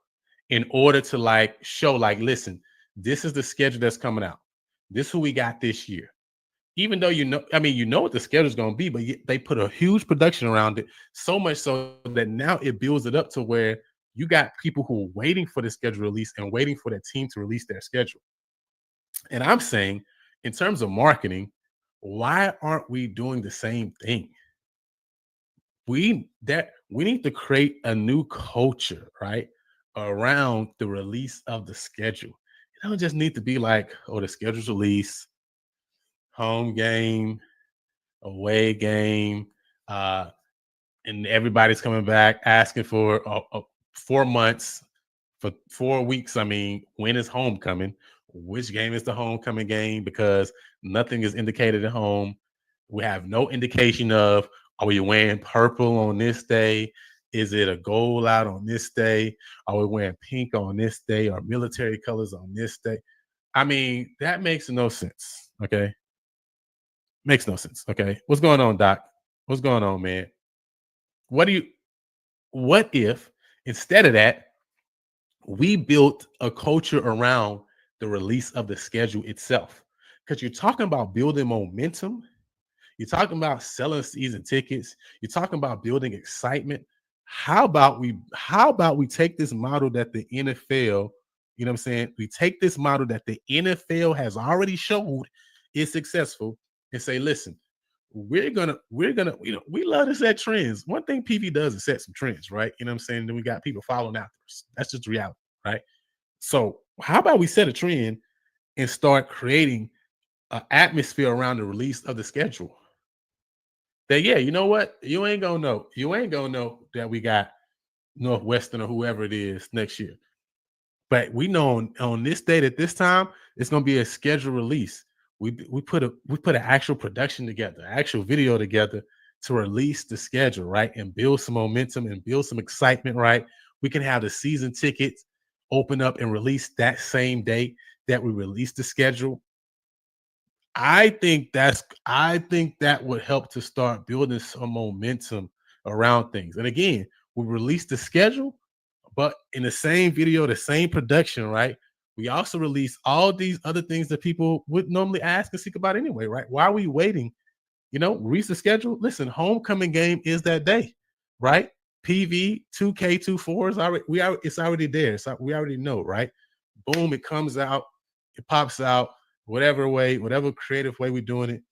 in order to like show, like, listen, this is the schedule that's coming out. This is who we got this year. Even though you know what the schedule is going to be, but they put a huge production around it, so much so that now it builds it up to where you got people who are waiting for the schedule release and waiting for that team to release their schedule. And I'm saying, in terms of marketing, why aren't we doing the same thing? We need to create a new culture, right? Around the release of the schedule. It don't just need to be like, oh, the schedule's release, home game, away game, uh, and everybody's coming back asking for 4 months, for 4 weeks. I mean, when is homecoming? Which game is the homecoming game? Because nothing is indicated at home. We have no indication of, are we wearing purple on this day? Is it a gold out on this day? Are we wearing pink on this day or military colors on this day? I mean, that makes no sense. Okay. Makes no sense. Okay. What's going on, Doc? What's going on, man? What do you, what if instead of that, we built a culture around the release of the schedule itself? Because you're talking about building momentum. You're talking about selling season tickets. You're talking about building excitement. How about we take this model that the NFL, you know what I'm saying? We take this model that the NFL has already showed is successful and say, listen, we love to set trends. One thing PV does is set some trends, right? You know what I'm saying? Then we got people following after us. That's just reality, right? So how about we set a trend and start creating an atmosphere around the release of the schedule? That, yeah, you know what? You ain't gonna know. You ain't gonna know that we got Northwestern or whoever it is next year. But we know on this date at this time, it's gonna be a scheduled release. We put an actual production together, actual video together to release the schedule, right? And build some momentum and build some excitement, right? We can have the season tickets open up and release that same day that we release the schedule. I think that would help to start building some momentum around things. And again, we release the schedule, but in the same video, the same production, right? We also release all these other things that people would normally ask and seek about anyway, right? Why are we waiting? Release the schedule. Listen, homecoming game is that day, right? PV 2K24 is already it's already there. So we already know, right? Boom, it comes out, it pops out, whatever way, whatever creative way we're doing it.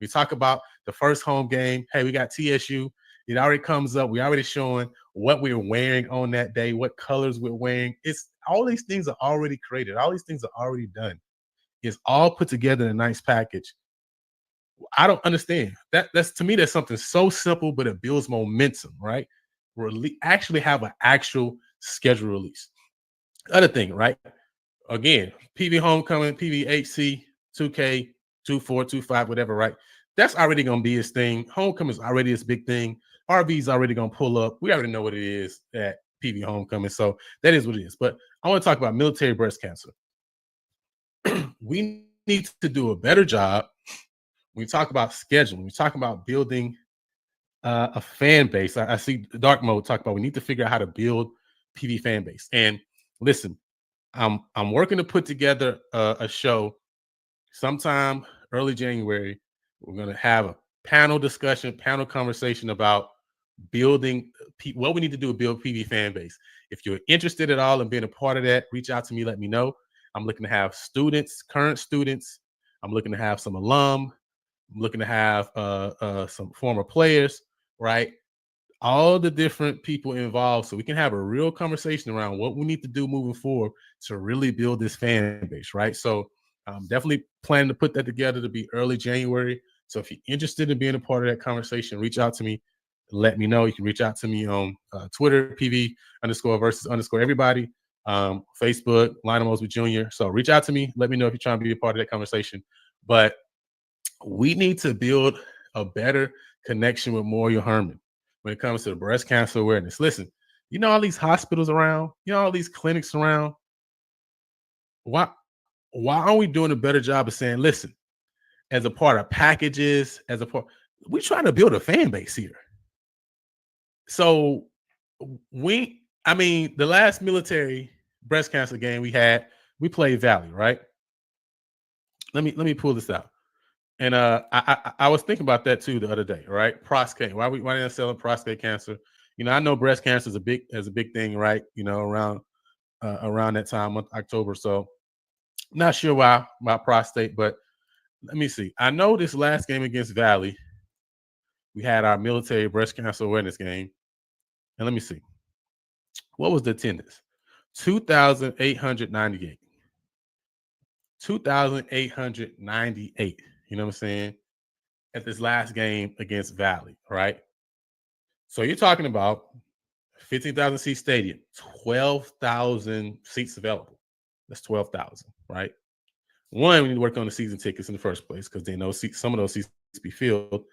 We talk about the first home game. Hey, we got TSU. It already comes up. We already showing what we're wearing on that day, what colors we're wearing. It's all these things are already created. All these things are already done. It's all put together in a nice package. I don't understand. That's to me, that's something so simple, but it builds momentum, right? Actually have an actual schedule release. Other thing, right? Again, PV homecoming, PVHC, 2K, 24, 25, whatever, right? That's already gonna be his thing. Homecoming is already his big thing. RV's already gonna pull up. We already know what it is at PV homecoming. So that is what it is. But I want to talk about military breast cancer. We need to do a better job. We talk about scheduling. We talk about building a fan base. I see Dark Mode talk about we need to figure out how to build PV fan base. And listen, I'm working to put together a show sometime early January. We're going to have a panel discussion, panel conversation about building what we need to do to build PV fan base. If you're interested at all in being a part of that, reach out to me. Let me know. I'm looking to have students, current students. I'm looking to have some alum. I'm looking to have some former players, right? All the different people involved so we can have a real conversation around what we need to do moving forward to really build this fan base, right? So I'm definitely planning to put that together to be early January. So if you're interested in being a part of that conversation, reach out to me. Let me know. You can reach out to me on Twitter, PV_versus_ everybody, Facebook, Lionel Mosby Jr. So reach out to me. Let me know if you're trying to be a part of that conversation. But we need to build a better connection with Memorial Hermann when it comes to the breast cancer awareness. Listen, all these hospitals around, all these clinics around. Why aren't we doing a better job of saying, listen, as a part of packages, we're trying to build a fan base here. So the last military breast cancer game we played Valley, right? Let me pull this out. And I was thinking about that too the other day, right? Prostate. Why they selling prostate cancer? I know breast cancer is a big thing, right? Around that time, month October. So not sure why my prostate, but let me see. I know this last game against Valley, we had our military breast cancer awareness game. And let me see. What was the attendance? 2,898. 2,898. You know what I'm saying? At this last game against Valley, right? So you're talking about 15,000 seat stadium, 12,000 seats available. That's 12,000, right? One, we need to work on the season tickets in the first place because they know some of those seats be filled.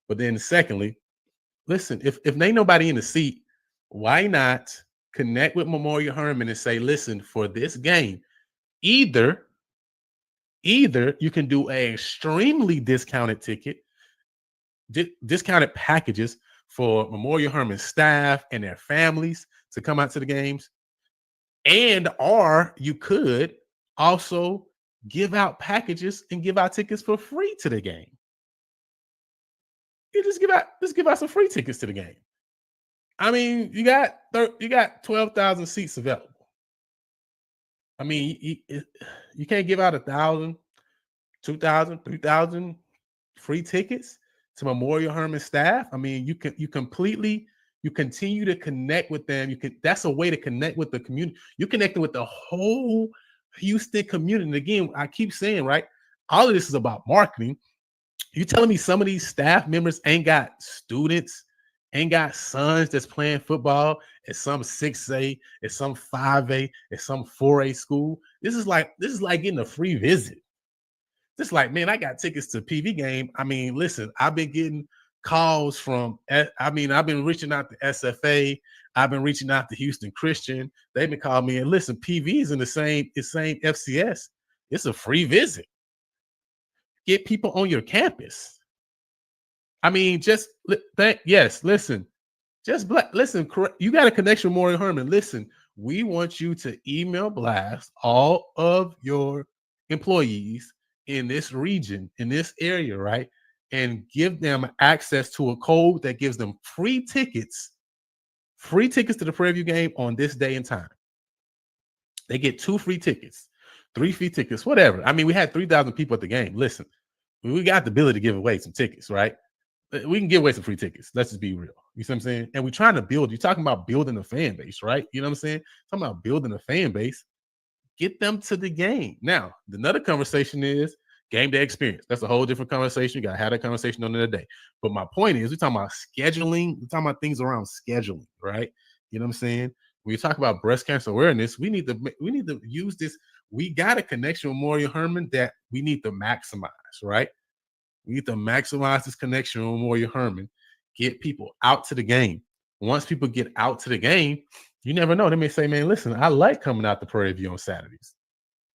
But then secondly, listen, if ain't nobody in the seat, why not connect with Memorial Hermann and say, listen, for this game, either you can do a extremely discounted ticket, discounted packages for Memorial Hermann staff and their families to come out to the games, or you could also give out packages and give out tickets for free to the game. You just give out some free tickets to the game. I mean, you got 12,000 seats available. I mean, you can't give out 1,000, 2,000, 3,000 free tickets to Memorial Hermann staff. I mean, you continue to connect with them. That's a way to connect with the community. You're connecting with the whole Houston community. And again, I keep saying, right, all of this is about marketing. You telling me some of these staff members ain't got students, ain't got sons that's playing football at some 6A, at some 5A, at some 4A school? This is like getting a free visit. Just like, man, I got tickets to PV game. I mean, listen, I've been getting calls from, I've been reaching out to SFA. I've been reaching out to Houston Christian. They've been calling me, and listen, PV is in the same FCS. It's a free visit. Get people on your campus. I mean, listen. Listen, you got a connection with Memorial Hermann. Listen, we want you to email blast all of your employees in this region, in this area, right? And give them access to a code that gives them free tickets to the Prairie View game on this day and time. They get 2 free tickets, 3 free tickets, whatever. I mean, we had 3,000 people at the game. Listen, we got the ability to give away some tickets, right? We can give away some free tickets. Let's just be real. You see what I'm saying? And we're trying to build. You're talking about building a fan base, right? You know what I'm saying? Talking about building a fan base. Get them to the game. Now, another conversation is game day experience. That's a whole different conversation. You got to have that conversation on another day. But my point is, we're talking about scheduling. We're talking about things around scheduling, right? You know what I'm saying? When you talk about breast cancer awareness, we need to use this. We got a connection with Memorial Hermann that we need to maximize, right? We need to maximize this connection with Memorial Hermann, get people out to the game. Once people get out to the game, you never know. They may say, man, listen, I like coming out to Prairie View on Saturdays.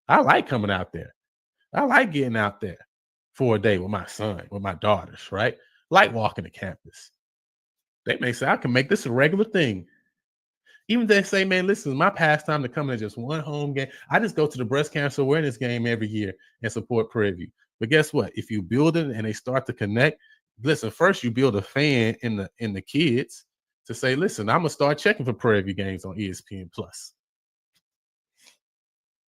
I like coming out there. I like getting out there for a day with my son, with my daughters, right? Like walking the campus. They may say, I can make this a regular thing. Even if they say, man, listen, my pastime to come to just one home game. I just go to the breast cancer awareness game every year and support Prairie View. But guess what? If you build it and they start to connect, listen, first you build a fan in the kids to say, listen, I'm gonna start checking for Prairie View games on ESPN Plus.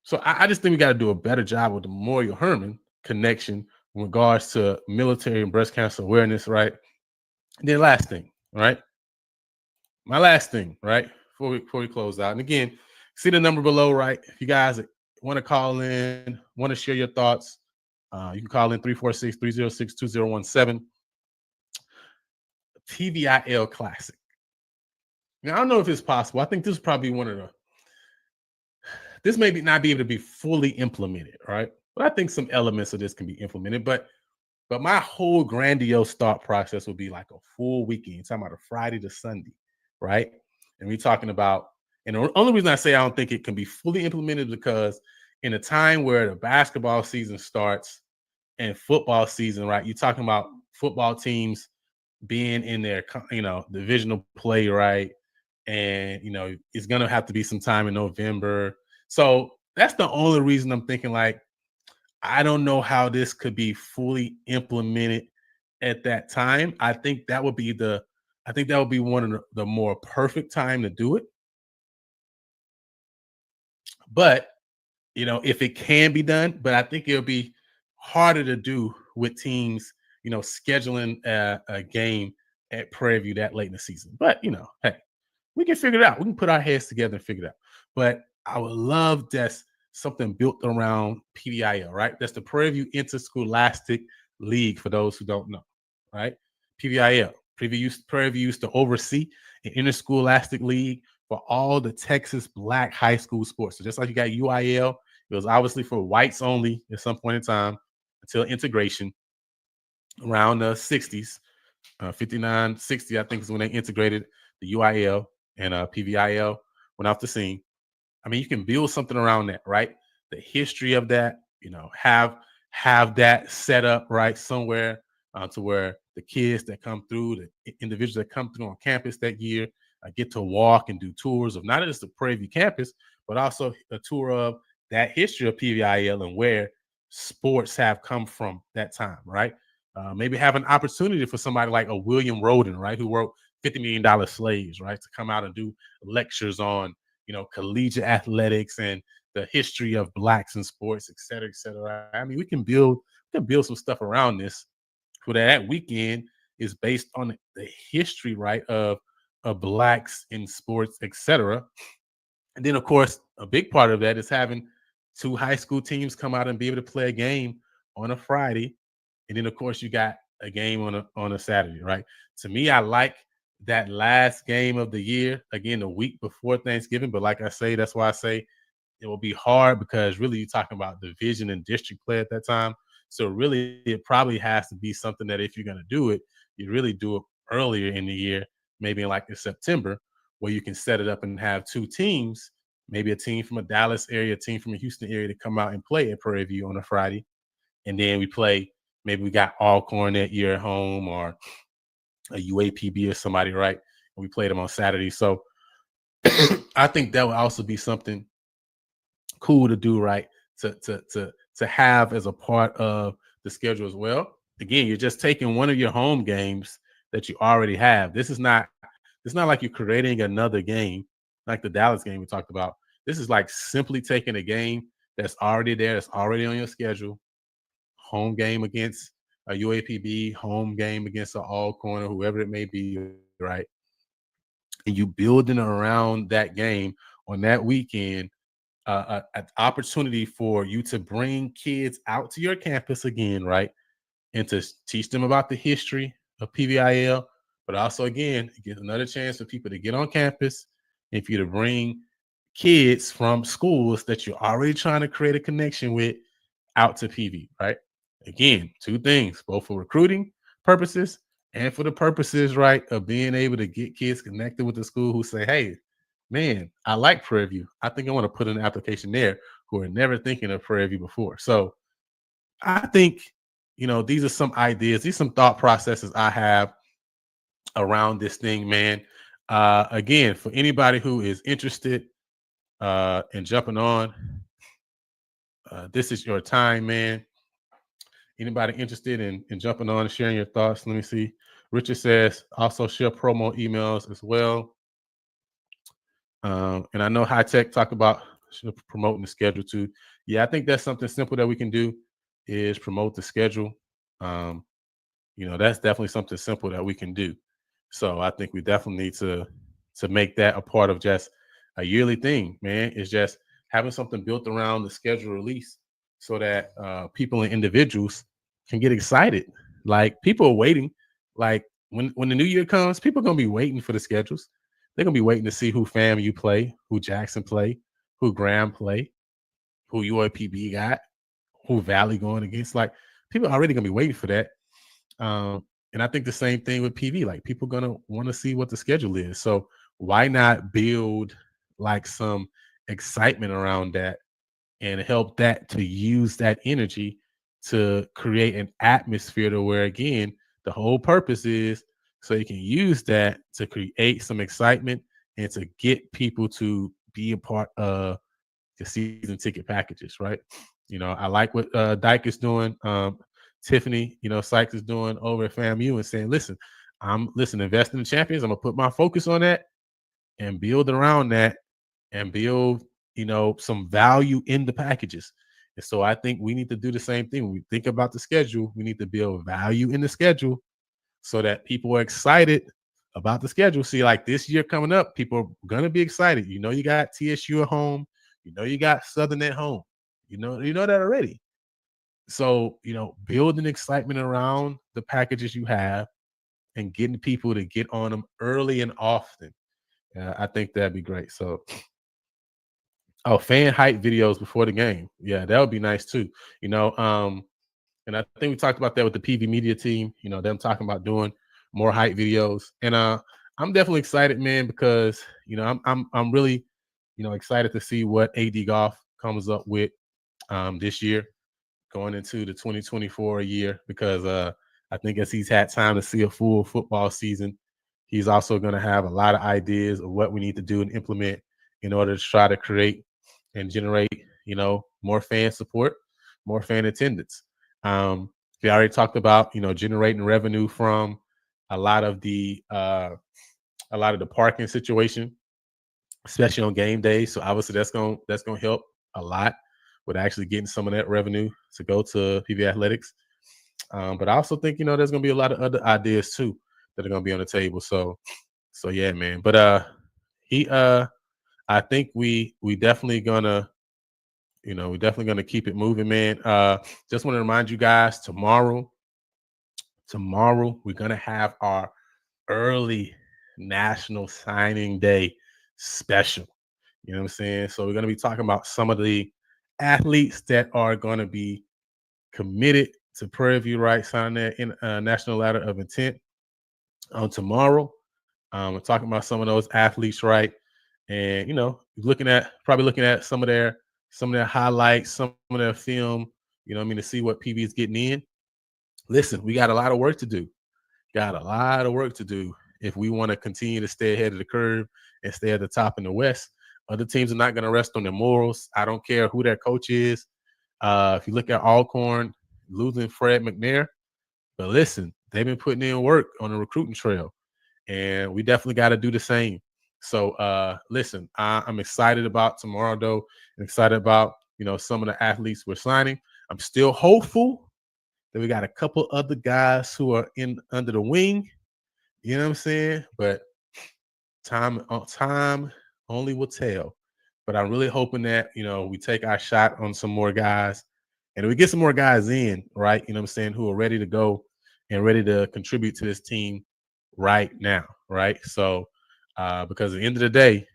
So I just think we got to do a better job with the Memorial Hermann connection in regards to military and breast cancer awareness, right? And then last thing, right? My last thing, right? Before we close out. And again, see the number below, right? If you guys want to call in, want to share your thoughts, you can call in 346-306-2017. TVIL Classic. Now, I don't know if it's possible. I think this is probably this may not be able to be fully implemented, right? But I think some elements of this can be implemented. But my whole grandiose thought process would be like a full weekend, talking about a Friday to Sunday, right? And we're talking about, and the only reason I say I don't think it can be fully implemented is because in a time where the basketball season starts and football season, right? You're talking about football teams being in their, divisional play, right? And, it's going to have to be some time in November. So that's the only reason I'm thinking like, I don't know how this could be fully implemented at that time. I think that would be the I think that would be one of the more perfect time to do it. But if it can be done, but I think it'll be harder to do with teams, scheduling a game at Prairie View that late in the season. But hey, we can figure it out. We can put our heads together and figure it out. But I would love that's something built around PVIL, right? That's the Prairie View Interscholastic League for those who don't know, right? PVIL. Prairie View used to oversee an interscholastic league for all the Texas Black high school sports. So just like you got UIL, it was obviously for whites only at some point in time until integration around the 60s. 59, 60, I think is when they integrated the UIL and PVIL went off the scene. I mean, you can build something around that, right? The history of that, have that set up right somewhere to where the kids that come through, the individuals that come through on campus that year, get to walk and do tours of not just the Prairie View campus, but also a tour of that history of PVIL and where sports have come from that time, right? Maybe have an opportunity for somebody like a William Roden, right, who wrote $50 Million Slaves, right, to come out and do lectures on, collegiate athletics and the history of blacks in sports, et cetera, et cetera. I mean, we can build some stuff around this for that weekend is based on the history, right, of blacks in sports, et cetera. And then, of course, a big part of that is having two high school teams come out and be able to play a game on a Friday, and then, of course, you got a game on a Saturday, right? To me, I like that last game of the year, again, the week before Thanksgiving. But like I say, that's why I say it will be hard because really you're talking about division and district play at that time. So really, it probably has to be something that if you're going to do it, you really do it earlier in the year, maybe in like in September, where you can set it up and have two teams, maybe a team from a Dallas area, a team from a Houston area to come out and play at Prairie View on a Friday. And then we play, maybe we got Alcorn that year at home or a UAPB or somebody, right? And we played them on Saturday. So I think that would also be something cool to do, right? To have as a part of the schedule as well. Again, you're just taking one of your home games that you already have. It's not like you're creating another game like the Dallas game we talked about. This is like simply taking a game that's already there, that's already on your schedule. Home game against a UAPB, home game against an all corner, whoever it may be, right? And you building around that game on that weekend, an opportunity for you to bring kids out to your campus again, right? And to teach them about the history of PVIL, but also again, it gives another chance for people to get on campus and for you to bring kids from schools that you're already trying to create a connection with out to PV, right? Again, two things, both for recruiting purposes and for the purposes, right, of being able to get kids connected with the school who say, hey, man, I like Prairie View. I think I want to put an application there who are never thinking of Prairie View before. So I think, these are some ideas, these are some thought processes I have around this thing, man. Again, for anybody who is interested in jumping on, this is your time, man. Anybody interested in jumping on and sharing your thoughts? Let me see. Richard says also share promo emails as well. And I know High Tech talk about promoting the schedule too. Yeah, I think that's something simple that we can do is promote the schedule. Um, that's definitely something simple that we can do. So I think we definitely need to make that a part of just a yearly thing, man. It's just having something built around the schedule release so that people and individuals can get excited. Like people are waiting. Like when the new year comes, people are gonna be waiting for the schedules. They're gonna be waiting to see who FAMU play, who Jackson play, who Graham play, who UAPB got, who Valley going against. Like people are already gonna be waiting for that. And I think the same thing with PV. Like people gonna want to see what the schedule is. So why not build like some excitement around that and help that to use that energy to create an atmosphere to where again the whole purpose is so you can use that to create some excitement and to get people to be a part of the season ticket packages, right? I like what Dyke is doing. Tiffany, Sykes is doing over at FAMU and saying, listen, investing in champions. I'm gonna put my focus on that and build around that and build, some value in the packages. And so I think we need to do the same thing. When we think about the schedule, we need to build value in the schedule so that people are excited about the schedule. See, like this year coming up, people are gonna be excited. You got TSU at home, you got Southern at home. You know that already. So, building excitement around the packages you have and getting people to get on them early and often. I think that'd be great. So, fan hype videos before the game. Yeah, that would be nice too. And I think we talked about that with the PV Media team. Them talking about doing more hype videos. And I'm definitely excited, man, because I'm really excited to see what AD Golf comes up with this year, going into the 2024 year, because I think as he's had time to see a full football season, he's also going to have a lot of ideas of what we need to do and implement in order to try to create and generate, more fan support, more fan attendance. We already talked about, generating revenue from a lot of the parking situation, especially on game days. So obviously that's gonna help a lot with actually getting some of that revenue to go to PV Athletics. But I also think there's gonna be a lot of other ideas too that are gonna be on the table. So yeah, man. But he I think we definitely gonna keep it moving, man. Just want to remind you guys, tomorrow we're gonna have our early National Signing Day special. You know what I'm saying? So we're gonna be talking about some of the athletes that are gonna be committed to Prairie View, right? Sign their national letter of intent on tomorrow. We're talking about some of those athletes, right? And probably looking at some of their highlights, some of their film. To see what PV is getting in. Listen, we got a lot of work to do. If we want to continue to stay ahead of the curve and stay at the top in the West. Other teams are not going to rest on their morals. I don't care who their coach is. If you look at Alcorn losing Fred McNair, but listen, they've been putting in work on the recruiting trail, and we definitely got to do the same. So listen, I'm excited about tomorrow, though. I'm excited about some of the athletes we're signing. I'm still hopeful that we got a couple other guys who are in under the wing. You know what I'm saying? But time only will tell. But I'm really hoping that we take our shot on some more guys, and we get some more guys in, right? You know what I'm saying, who are ready to go and ready to contribute to this team right now, right? So because at the end of the day,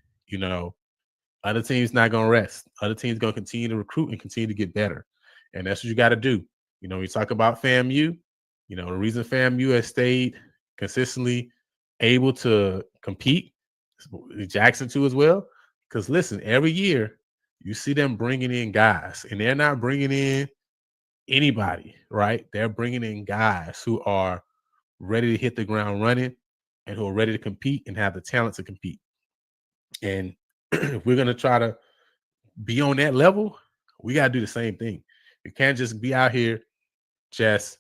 other teams not gonna rest. Other teams gonna continue to recruit and continue to get better, and that's what you got to do. We talk about FAMU. The reason FAMU has stayed consistently able to compete, Jackson too as well. Because listen, every year you see them bringing in guys, and they're not bringing in anybody, right? They're bringing in guys who are ready to hit the ground running and who are ready to compete and have the talent to compete. And if we're going to try to be on that level, we got to do the same thing. We can't just be out here just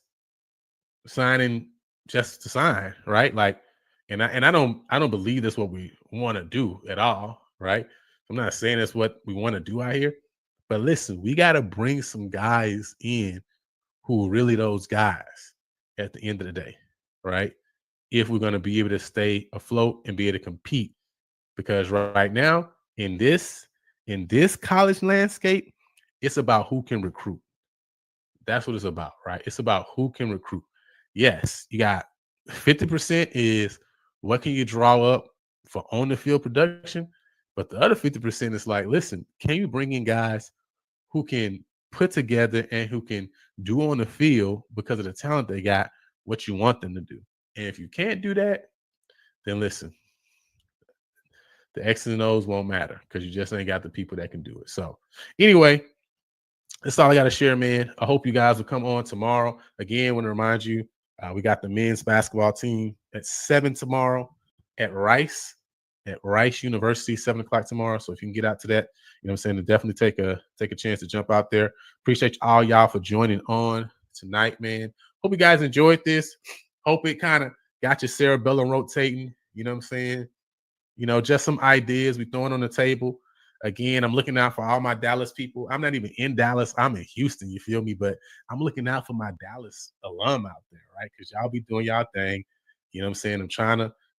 signing just to sign, right? Like, and I don't believe that's what we want to do at all, right? I'm not saying that's what we want to do out here, but listen, we got to bring some guys in who are really those guys at the end of the day, right? If we're going to be able to stay afloat and be able to compete, because right now in this college landscape, it's about who can recruit. That's what it's about, right? It's about who can recruit. Yes, you got 50% is what can you draw up for on the field production, but the other 50% is like, listen, can you bring in guys who can put together and who can do on the field because of the talent they got what you want them to do? And if you can't do that, then listen, the X's and O's won't matter because you just ain't got the people that can do it. So anyway, that's all I got to share, man. I hope you guys will come on tomorrow. Again, I want to remind you, we got the men's basketball team at 7 tomorrow at Rice University, 7 o'clock tomorrow. So if you can get out to that, I'm saying, to definitely take a chance to jump out there. Appreciate all y'all for joining on tonight, man. Hope you guys enjoyed this. Hope it kind of got your cerebellum rotating. You know what I'm saying? Just some ideas we throwing on the table. Again, I'm looking out for all my Dallas people. I'm not even in Dallas. I'm in Houston. You feel me? But I'm looking out for my Dallas alum out there, right? Because y'all be doing y'all thing. You know what I'm saying? I'm trying to